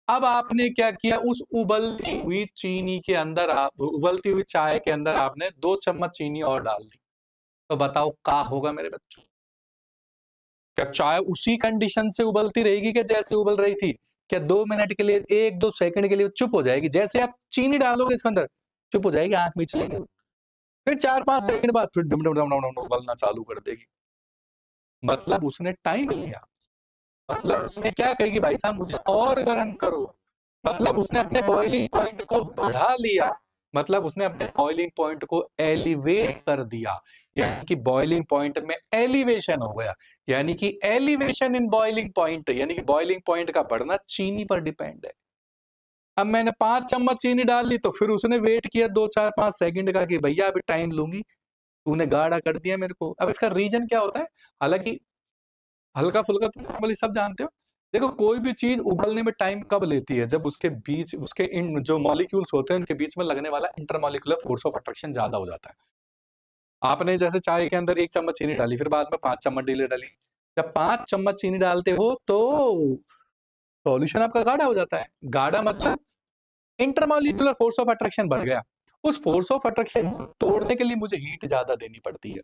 अब आपने क्या किया? उस उबलती हुई चीनी के अंदर, आप उबलती हुई चाय के अंदर आपने 2 चम्मच चीनी और डाल दी। तो बताओ क्या होगा मेरे बच्चों? क्या चाय उसी कंडीशन से उबलती रहेगी क्या जैसे उबल रही थी? क्या 2 मिनट के लिए, 1-2 सेकंड के लिए चुप हो जाएगी? जैसे आप चीनी डालोगे इसके अंदर, चुप हो जाएगी, आंख मीच लेगी। फिर 4-5 सेकंड बाद फिर डम डम डम डम उबलना चालू कर देगी। मतलब उसने टाइम लिया, मतलब उसने क्या कहेगी, भाई साहब मुझे और गर्म करो। मतलब उसने अपने बॉइलिंग पॉइंट को बढ़ा लिया, मतलब उसने अपने बॉइलिंग पॉइंट को एलिवेट कर दिया, यानी कि बॉइलिंग पॉइंट में एलिवेशन हो गया। यानी कि एलिवेशन इन बॉइलिंग पॉइंट, यानी कि बॉइलिंग पॉइंट का बढ़ना चीनी पर डिपेंड है। अब मैंने 5 चम्मच चीनी डाल ली, तो फिर उसने वेट किया 2-4-5 सेकंड का कि भैया अभी टाइम लूंगी, तूने गाढ़ा कर दिया मेरे को। अब इसका रीजन क्या होता है? हालांकि हल्का फुल्का तो नॉर्मली सब जानते हो। देखो कोई भी चीज उबलने में टाइम कब लेती है? जब उसके बीच, उसके इन जो मॉलिक्यूल्स होते हैं उनके बीच में लगने वाला इंटरमॉलिक्यूलर फोर्स ऑफ अट्रैक्शन ज्यादा हो जाता है। आपने जैसे चाय के अंदर 1 चम्मच चीनी डाली, फिर बाद में 5 चम्मच डाली। जब 5 चम्मच चीनी डालते हो तो सॉल्यूशन आपका गाढ़ा हो जाता है। गाढ़ा मतलब इंटरमॉलिक्यूलर फोर्स ऑफ अट्रैक्शन बढ़ गया। उस फोर्स ऑफ अट्रैक्शन को तोड़ने के लिए मुझे हीट ज्यादा देनी पड़ती है।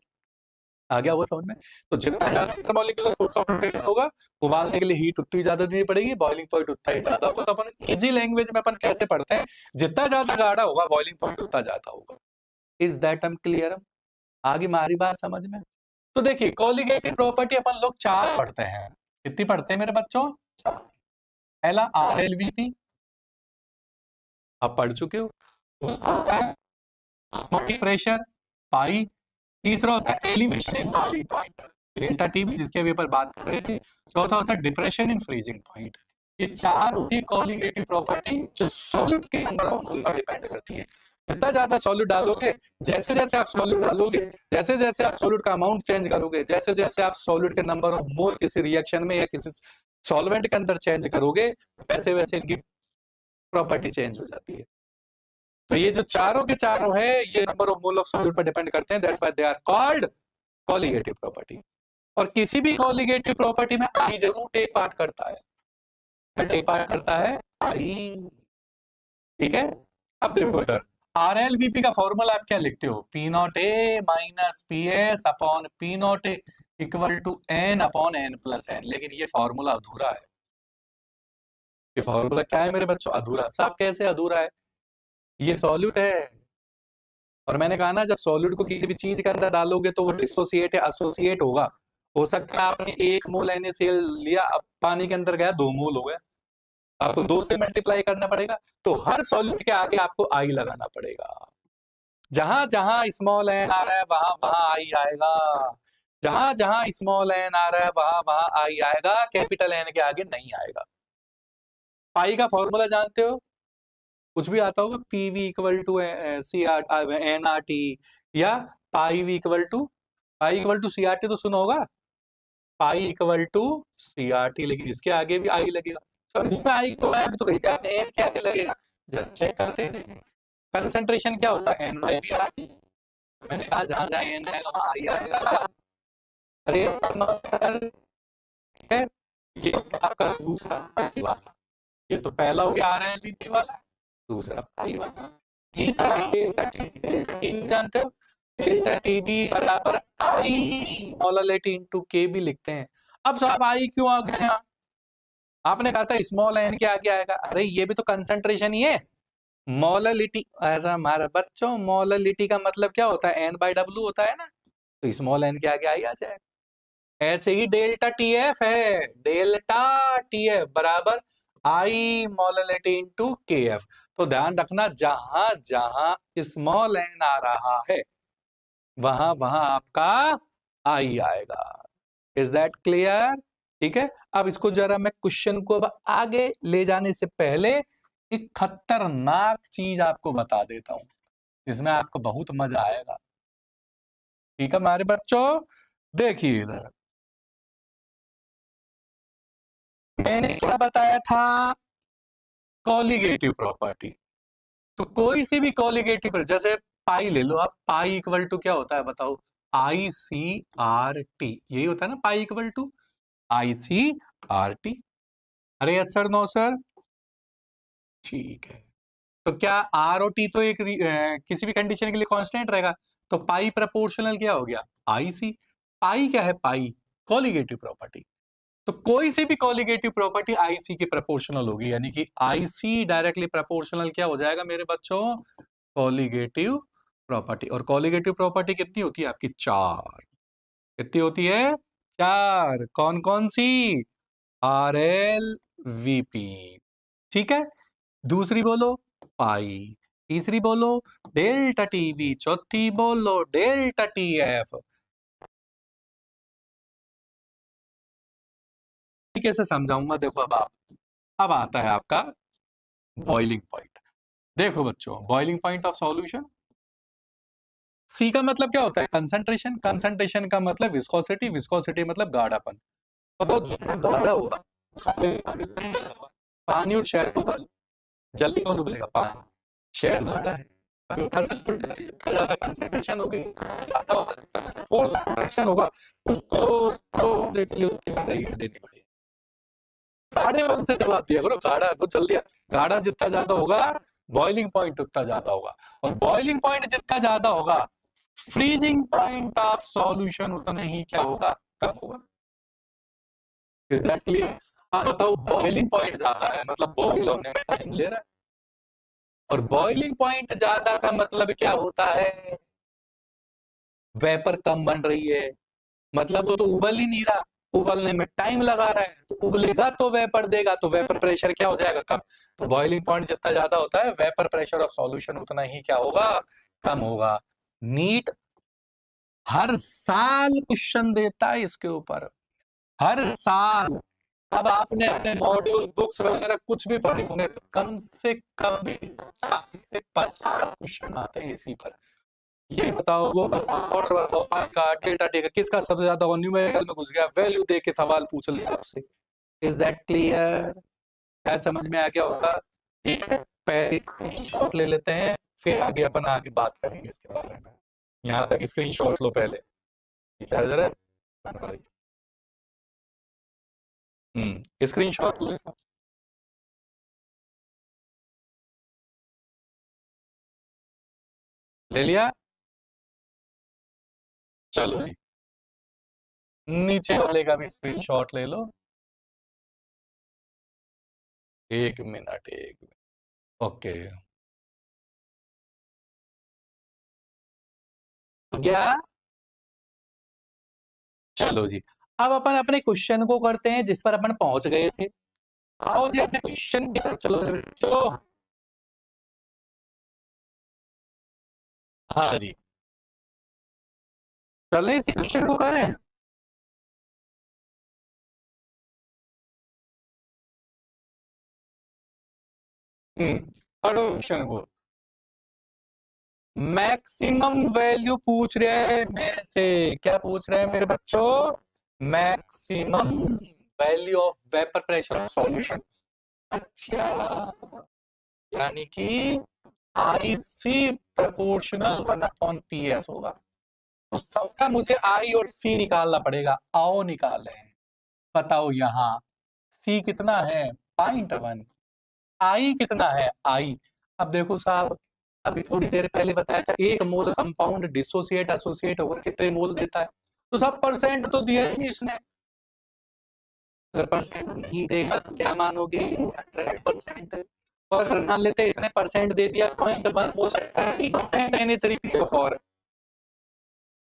आ गया वो समझ में? तो जितना ज्यादा इंटरमॉलिक्यूलर फोर्स ऑफ रोटेशन होगा, उबालने के लिए हीट उतनी ज्यादा देनी पड़ेगी, बॉइलिंग पॉइंट उतना ही ज्यादा होगा। तो अपन इजी लैंग्वेज में अपन कैसे पढ़ते हैं, जितना ज्यादा गाढ़ा होगा बॉइलिंग पॉइंट उतना ज्यादा होगा। Is that um clear? आगे हमारी बात समझ में? तो देखिए कॉलिगेटिव प्रॉपर्टी अपन लोग 4 पढ़ते हैं। कितनी पढ़ते हैं मेरे बच्चों? 4। पहला RLVP, आप पढ़ चुके हो। ऑस्मोटिक प्रेशर, पाई। तीसरा होता है elevation in boiling point, delta TB, जिसके भी ऊपर बात कर रहे थे। चौथा होता है डिप्रेशन इन फ्रीजिंग पॉइंट। ये 4 होती है कॉलिगेटिव प्रॉपर्टी, जो सॉल्यूट के नंबर ऑफ मोल पर डिपेंड करती है। जितना ज्यादा सॉल्यूट डालोगे, जैसे जैसे आप सॉल्यूट डालोगे, जैसे जैसे आप सॉल्यूट का अमाउंट चेंज करोगे, जैसे जैसे आप सॉल्यूट के नंबर ऑफ मोल किसी रिएक्शन में या किसी सॉल्वेंट के अंदर चेंज करोगे, वैसे वैसे इनकी प्रॉपर्टी चेंज हो जाती है। तो ये जो चारों के चारों है, ये number of mole of solute पर डिपेंड करते हैं, that's why they are called colligative property. और किसी भी कॉलिगेटिव प्रॉपर्टी में आई जरूर टेक पार्ट करता है, टेक पार्ट करता है आई। ठीक है, अब देखो इधर RLVP का फॉर्मूला आप क्या लिखते हो, P naught A minus P S upon P naught A equal to N upon N plus N। लेकिन ये फॉर्मूला अधूरा है। ये फॉर्मूला क्या है मेरे बच्चों, अधूरा। साहब कैसे अधूरा है, ये सॉल्यूट है, और मैंने कहा ना जब सॉल्यूट को किसी भी चीज के अंदर डालोगे तो वो डिसोसिएट या एसोसिएट होगा। हो सकता है आपने 1 मोल NaCl लिया, अब पानी के अंदर गया 2 मोल हो गया, आपको 2 से मल्टीप्लाई करना पड़ेगा। तो हर सॉल्यूट के आगे आपको आई लगाना पड़ेगा। जहां जहां स्मॉल एन आ रहा है वहां वहां आई आएगा, जहां जहां स्मॉल एन आ रहा है वहां वहां आई आएगा, कैपिटल एन के आगे नहीं आएगा। पाई का फॉर्मूला जानते हो, कुछ भी आता होगा, पीवी इक्वल टू NRT या पाई वी इक्वल टू CRT तो सुना होगा, पाई इक्वल टू CRT, लेकिन इसके आगे भी आई लगेगा। तो इसमें आई को ऐड तो कहते हैं एन के आगे लगेगा, जरा चेक करते हैं। कंसंट्रेशन क्या होता है, NYPRT। मैंने कहा जहां जहां एन आएगा वहां आई आएगा। अरे है, ये आपका दूसरा पाई वाला, ये तो पहला हो गया RLVP वाला, दूसरा पाई वाला, तीसरा जानते हो, डेल्टा टीबी बराबर आई मोलालिटी इनटू के भी लिखते हैं। अब साहब आई क्यों आ गया, आपने कहा था स्मॉल एन के आगे आएगा, अरे ये भी तो कंसंट्रेशन ही है। मोलालिटी, अरे हमारे बच्चों मोलालिटी का मतलब क्या होता है, N/W होता है ना, तो स्मॉल एन के आगे आई आ जाएगा। ऐसे ही डेल्टा TF है, डेल्टा TF बराबर आई मोलालिटी इनटू KF। तो ध्यान रखना जहां जहां स्मॉल एन आ रहा है वहां वहां आपका आई आएगा। Is that clear? ठीक है, अब इसको जरा मैं क्वेश्चन को अब आगे ले जाने से पहले एक खतरनाक चीज आपको बता देता हूं, इसमें आपको बहुत मजा आएगा। ठीक है हमारे बच्चों, देखिए इधर मैंने क्या बताया था, कॉलिगेटिव प्रॉपर्टी। तो कोई सी भी कॉलिगेटिव, जैसे पाई ले लो आप, पाई इक्वल टू क्या होता है बताओ, ICRT, यही होता है ना पाई इक्वल टू ICRT। अरे यस सर, नो सर, ठीक है। तो क्या R और T तो एक किसी भी कंडीशन के लिए कांस्टेंट रहेगा, तो पाई प्रोपोर्शनल क्या हो गया IC। पाई क्या है, पाई कॉलिगेटिव प्रॉपर्टी। तो कोई सी भी कॉलिगेटिव प्रॉपर्टी IC की प्रोपोर्शनल होगी, यानी कि IC डायरेक्टली प्रोपोर्शनल क्या हो जाएगा मेरे बच्चों, कॉलिगेटिव प्रॉपर्टी। और कॉलिगेटिव प्रॉपर्टी कितनी होती है आपकी, 4। कितनी होती है, 4। कौन कौन सी, RLVP, ठीक है। दूसरी बोलो पाई, तीसरी बोलो डेल्टा टीवी, चौथी बोलो डेल्टा TF। कैसे समझाऊंगा, देखो अब आता है आपका बॉइलिंग पॉइंट। देखो बच्चों, बॉइलिंग पॉइंट ऑफ सॉल्यूशन, सी का मतलब क्या होता है, कंसंट्रेशन। कंसंट्रेशन का मतलब विस्कोसिटी, विस्कोसिटी मतलब गाढ़ापन। गाढ़ा होगा पानी और शहद होगा, जल्दी कौन उबलेगा, पानी, शहद गाढ़ा है, कंसंट्रेशन होगी, फोर्स एक्शन होगा, उसको देनी पड़ेगी। गाढ़े में उनसे जवाब दिया करो, गाढ़ा तो जल्दी, गाढ़ा जितना ज्यादा होगा बॉइलिंग पॉइंट उतना ज्यादा होगा, और बॉइलिंग पॉइंट जितना ज्यादा होगा फ्रीजिंग पॉइंट ऑफ सॉल्यूशन उतना ही क्या होगा, कम होगा। Is that clear? आप बताओ, बॉइलिंग पॉइंट ज्यादा है मतलब बॉइल होने में टाइम ले रहा है, और बॉइलिंग पॉइंट ज्यादा का मतलब क्या होता है, वेपर कम बन रही है, मतलब वो तो उबल ही नहीं रहा, उबलने में टाइम लगा रहा है, तो उबलेगा तो वेपर देगा, तो वेपर प्रेशर क्या हो जाएगा, कम। तो बॉइलिंग पॉइंट जितना ज्यादा होता है वेपर प्रेशर ऑफ सॉल्यूशन उतना ही क्या होगा, कम होगा। नीट हर साल क्वेश्चन देता है इसके ऊपर, हर साल अब आपने अपने मॉड्यूल बुक्स वगैरह कुछ भी पढ़े होंगे तो कम से कम भी 40 से 50 क्वेश्चन आते हैं इसी पर। ये बताओ वो बताओ ऑर्डर बताओ का डेल्टा टी का किसका सबसे ज्यादा और न्यूमेरिकल में घुस गया, वैल्यू दे के सवाल पूछ लिया आपसे। Is that clear? क्या समझ में आ गया होगा? ठीक है, पहले स्क्रीनशॉट ले लेते हैं, फिर आगे अपन आगे बात करेंगे इसके बारे में। यहाँ तक स्क्रीनशॉट लो पहले। चार्जर है, स्क्रीनशॉट लो इसका। ले लिया? चलो जी, नीचे वाले का भी स्क्रीनशॉट ले लो। एक मिनट ओके क्या? चलो जी, अब अपन अपने क्वेश्चन को करते हैं जिस पर अपन पहुंच गए थे। आओ जी अपने क्वेश्चन की तरफ चलो चलो। हाँ जी, चलें इस क्वेश्चन को करें। पढ़ो क्वेश्चन को। मैक्सिमम वैल्यू पूछ रहे हैं मेरे से। क्या पूछ रहे हैं मेरे बच्चों? Maximum value of vapour pressure of solution. अच्छा, यानी कि IC प्रोपोर्शनल 1/PS होगा। तो सबका मुझे I और C निकालना पड़ेगा। आओ निकालें। बताओ यहाँ C कितना है? 0.1। I कितना है? I। अब देखो साहब, अभी थोड़ी देर पहले बताया था एक मोल कंपाउंड डिसोसिएट एसोसिएट होकर कितने मोल देता है। तो सब परसेंट तो दिया ही नहीं इसने। अगर परसेंट नहीं देगा तो क्या मानोगे? 100%। और मान लेते इसने परसेंट दे दिया 0.1 मोल Na3PO4।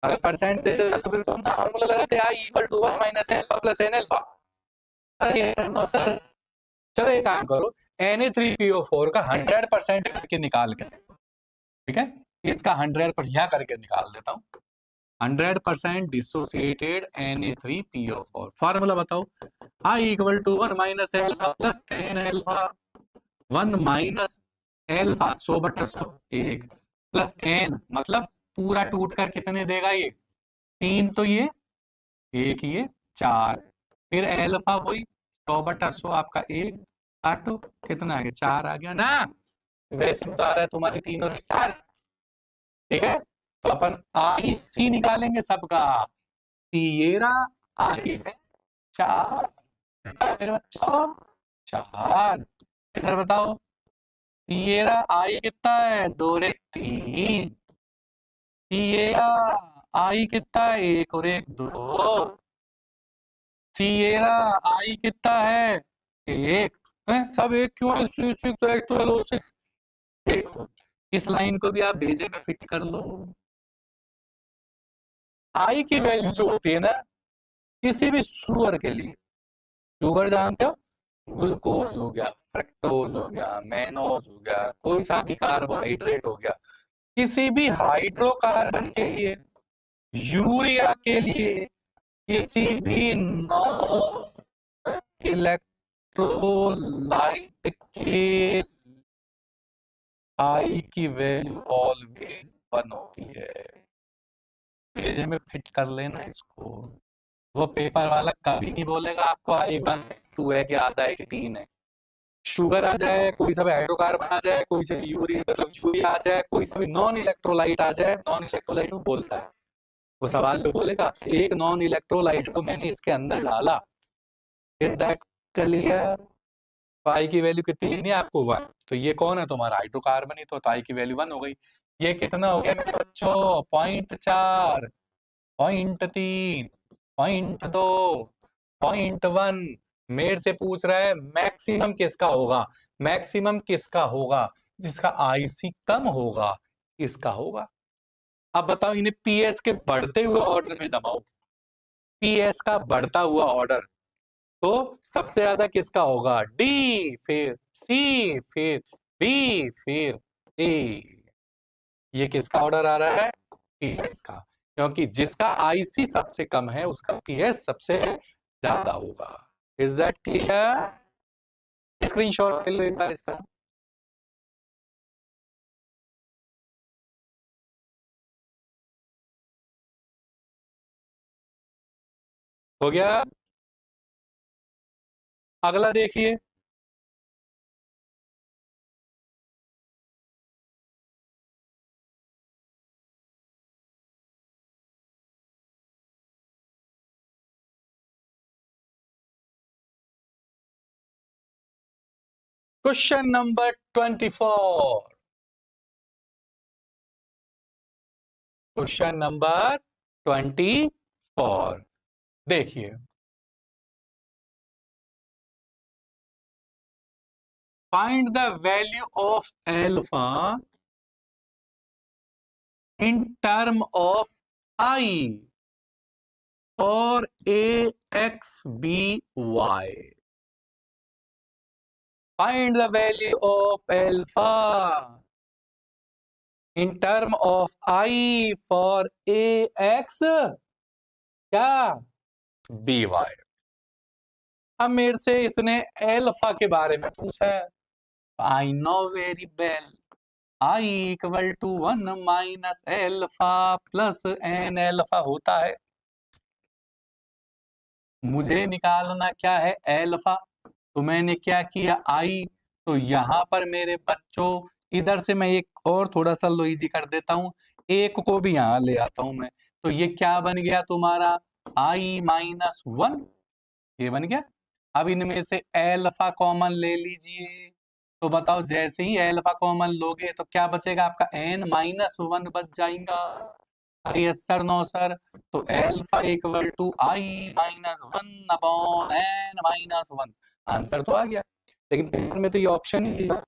अगर परसेंट दे देगा तो फिर कौन सा फार्मूला लगाते हैं? I = 1 - alpha + n alpha। अरे सर, चलो एक काम करो, Na3PO4 का 100% करके निकाल के, ठीक है, इसका 100% यहाँ करके निकाल देता हूँ। 100% डिसोसिएटेड Na3PO4। फार्मूला बताओ। I = 1 - alpha + n alpha। 1 - alpha 100/100 1 plus n मतलब पूरा टूट कर कितने देगा ये? 3 तो ये 1 ये 4, फिर एल्फा वही 100/100 आपका 1 काटो कितना आ गया? 4 आ गया ना। वैसे बता रहा है तुम्हारी 3 और 4, ठीक है। तो अपन IC निकालेंगे सबका। तीरा आई है 4 मेरे बच्चों, 4। इधर बताओ, तीरा आई कितना है? 2 रे 3। तीरा आई कितना है? 1 और 1 2। तीरा आई कितना है? 1 है। सब एक क्यों है? 6 तो 8 12 6। देखो इस लाइन को भी आप भेजे में फिट कर लो। आई की वैल्यू जो होती है ना किसी भी शुगर के लिए, शुगर जानते हो? ग्लूकोज हो गया, फ्रक्टोज हो गया, मैनोज हो गया, कोई सा भी कार्बोहाइड्रेट हो गया, किसी भी हाइड्रोकार्बन के लिए, यूरिया के लिए, किसी भी नॉन इलेक्ट्रोलाइट के आई की वैल्यू ऑलवेज 1 होती है। पेज में फिट कर लेना इसको। वो पेपर वाला कभी नहीं बोलेगा आपको आई 1 2 है कि आधा है कि 3 है। शुगर आ जाए, कोई सा भी हाइड्रोकार्बन आ जाए, कोई सा यूरिया मतलब यूरिया आ जाए, कोई सा भी नॉन इलेक्ट्रोलाइट आ जाए, नॉन इलेक्ट्रोलाइट में बोलता है वो सवाल पे बोलेगा एक नॉन इलेक्ट्रोलाइट को मैंने इसके अंदर डाला। Is that clear? आई की वैल्यू कितनी लेनी है आपको? 1। तो ये कौन है तुम्हारा? हाइड्रोकार्बन ही तो आई की वैल्यू 1 हो गई। ये कितना हो गया मेरे बच्चों? 0.4 0.3 0.2 0.1। मेरे से पूछ रहा है मैक्सिमम किसका होगा? मैक्सिमम किसका होगा? जिसका IC कम होगा, इसका होगा। अब बताओ इन्हें PS के बढ़ते हुए ऑर्डर में जमाओ। PS का बढ़ता हुआ ऑर्डर, तो सबसे ज्यादा किसका होगा? D, फिर C, फिर B, फिर A। ये किसका ऑर्डर आ रहा है? PS का, क्योंकि जिसका IC सबसे कम है उसका PS सबसे ज्यादा होगा। Is that clear? स्क्रीनशॉट ले लो एक बार इसका। हो गया? अगला देखिए, क्वेश्चन नंबर 24। क्वेश्चन नंबर 24 देखिए, find the value of alpha in term of I और A X B Y. Find the value of alpha in term of I for A X क्या बी वाई। अब मेरे से इसने alpha के बारे में पूछा है। I know very well I equal to 1 minus alpha plus N alpha होता है। मुझे निकालना क्या है एल्फा। तो मैंने क्या किया आई, तो यहां पर मेरे बच्चों इधर से मैं एक और थोड़ा सा लो इजी कर देता हूं, एक को भी यहां ले आता हूं मैं। तो ये क्या बन गया तुम्हारा आई माइनस 1, ये बन गया। अब इनमें से एल्फा कॉमन ले लीजिए। तो बताओ जैसे ही एल्फा कॉमन लोगे तो क्या बचेगा आपका एन माइनस 1 बच जाएगा। अरे यस सर, नो सर। तो alpha equal to I minus 1 upon N minus 1। Answer तो आ गया, लेकिन पेपर में तो ये ऑप्शन ही नहीं था।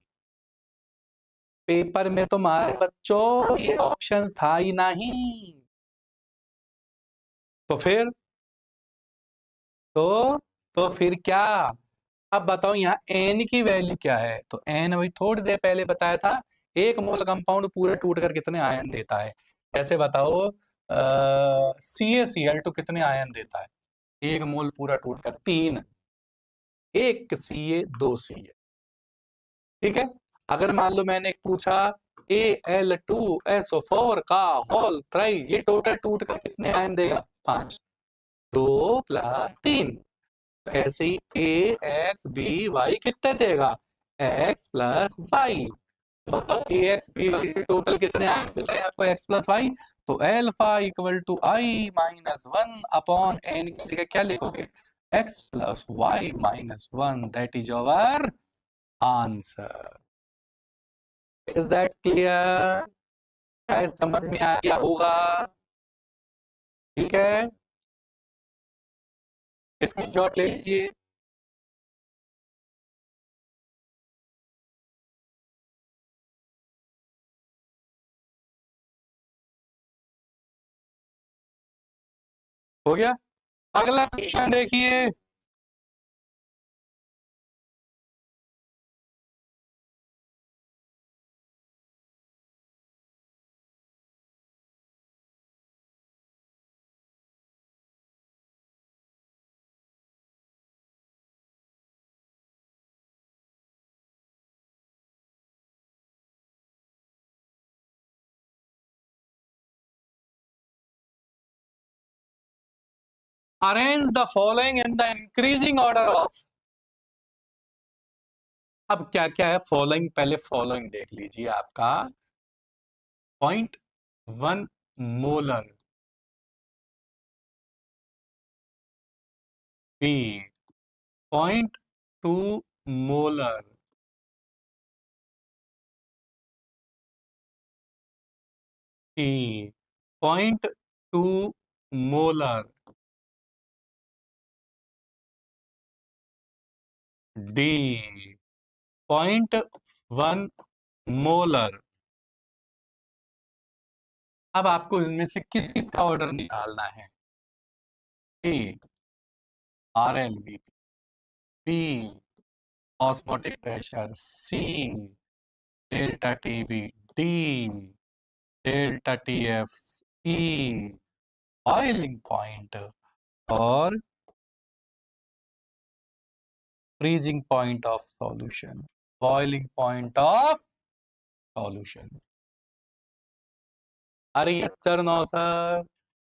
पेपर में तो हमारे बच्चों ये ऑप्शन था ही नहीं। तो फिर तो तो फिर क्या। अब बताओ यहाँ एन की वैल्यू क्या है। तो एन अभी थोड़ी देर पहले बताया था, एक मोल कंपाउंड पूरा टूट कर कितने आयन देता है। ऐसे बताओ CaCl2 कितने आयन देता है। एक मोल पूरा टूट कर 3, एक Ca 2 Ca। ठीक है। अगर मान लो मैंने पूछा Al2SO4 का होल थ्राइस, ये टोटल टूट कर कितने आयन देगा 5, 2 + 3। ऐसे ही ए एक्स बी वाई कितने देगा x + y। A X B Y से टोटल कितने आयन मिल रहे हैं आपको x + y। तो alpha equal to I minus 1 upon N की जगह क्या लिखोगे x + y minus 1। That is our answer. Is that clear? शायद समझ में आ गया होगा। ठीक है, स्क्रीनशॉट ले लीजिए। हो गया? अगला क्वेश्चन देखिए, arrange the following in the increasing order of. अब क्या क्या है फॉलोइंग, पहले फॉलोइंग देख लीजिए आपका। 0.1 मोलर बी, 0.2 मोलर सी, 0.2 मोलर डी, 0.1 मोलर। अब आपको इनमें से किस किस का ऑर्डर निकालना है। A R L B, B osmotic pressure, C delta TB, D delta TF, E boiling point, और freezing point of solution, boiling point of solution. अरे सर नो सर,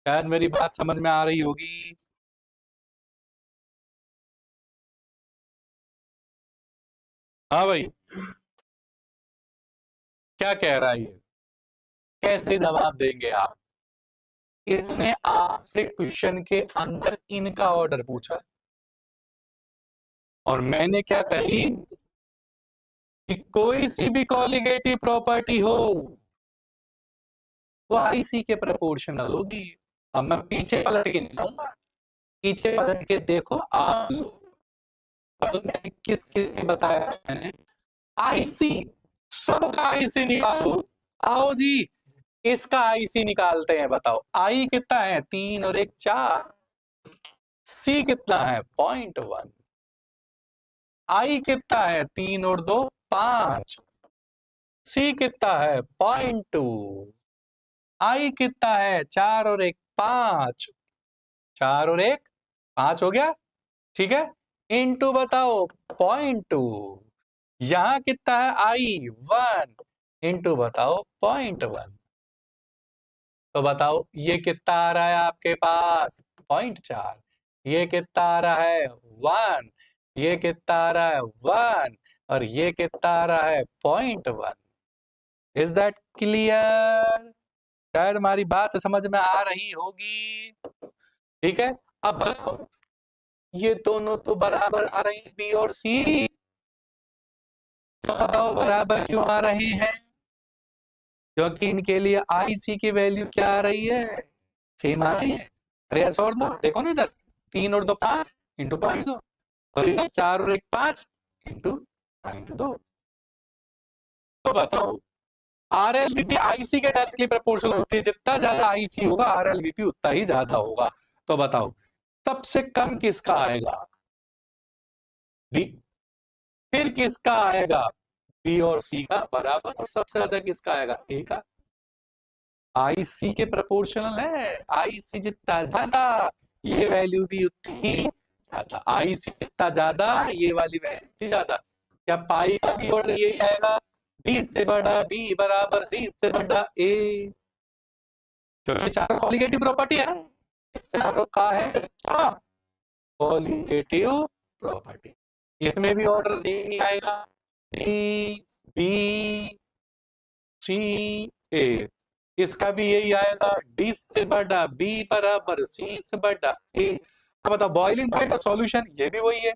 शायद मेरी बात समझ में आ रही होगी। हाँ भाई, क्या कह रहा है ये, कैसे जवाब देंगे आप? इसने आपसे क्वेश्चन के अंदर इनका ऑर्डर पूछा और मैंने क्या कही कि कोई सी भी कॉलिगेटिव प्रॉपर्टी हो वो आईसी के प्रोपोर्शनल होगी। अब मैं पीछे पलट के नहीं लाऊंगा, पीछे पलट के देखो आप, मैंने किस किस के बताया मैंने आईसी, सबका आईसी निकालो। आओ जी, इसका आईसी निकालते हैं, बताओ आई कितना है, 3 और 1 4, सी कितना है 0.1, आई कितना है 3 और 2 5, सी कितना है 0.2, आई कितना है 4 और 1 5, 4 और 1 5 हो गया, ठीक है, इनटू बताओ 0.2, यहां कितना है आई 1, इनटू बताओ 0.1, तो बताओ ये कितना आ रहा है आपके पास 0.4, ये कितना आ रहा है 1, ये कितना आ रहा है 1, और ये कितना आ रहा है 0.1। Is that clear? शायद हमारी बात समझ में आ रही होगी, ठीक है। अब बताओ ये दोनों तो बराबर आ रहे हैं, बी और सी, तो बताओ बराबर क्यों आ रहे हैं? क्योंकि इनके लिए आई सी की वैल्यू क्या आ रही है, सेम आ रही है। अरे और दो देखो ना इधर, 3 और 2 5 इंटू 0.2, और इधर 4 और 1 5 इंटू 0.2। तो बताओ आरएलवीपी आईसी के डायरेक्टली प्रोपोर्शनल होती है, जितना ज्यादा आईसी होगा आरएलवीपी उतना ही ज्यादा होगा। तो बताओ सबसे कम किसका आएगा, डी, फिर किसका आएगा बी और सी का बराबर, और सबसे ज्यादा किसका आएगा ए का। आईसी के प्रोपोर्शनल है, आईसी जितना ज्यादा ये वैल्यू भी उतनी ही ज्यादा, आईसी जितना ज्यादा ये वाली वैल्यू ज्यादा। क्या पाई का भी ऑर्डर यही आएगा, बी से बड़ा बी बराबर सी से बड़ा ए, क्योंकि चारों कॉलिगेटिव प्रॉपर्टी है, चारों का है कॉलिगेटिव प्रॉपर्टी। इसमें भी ऑर्डर नहीं आएगा, बी बी सी ए, इसका भी यही आएगा, डी से बड़ा बी बराबर सी से बड़ा ए। अब बताओ बॉइलिंग पॉइंट ऑफ सॉल्यूशन ये भी वही है,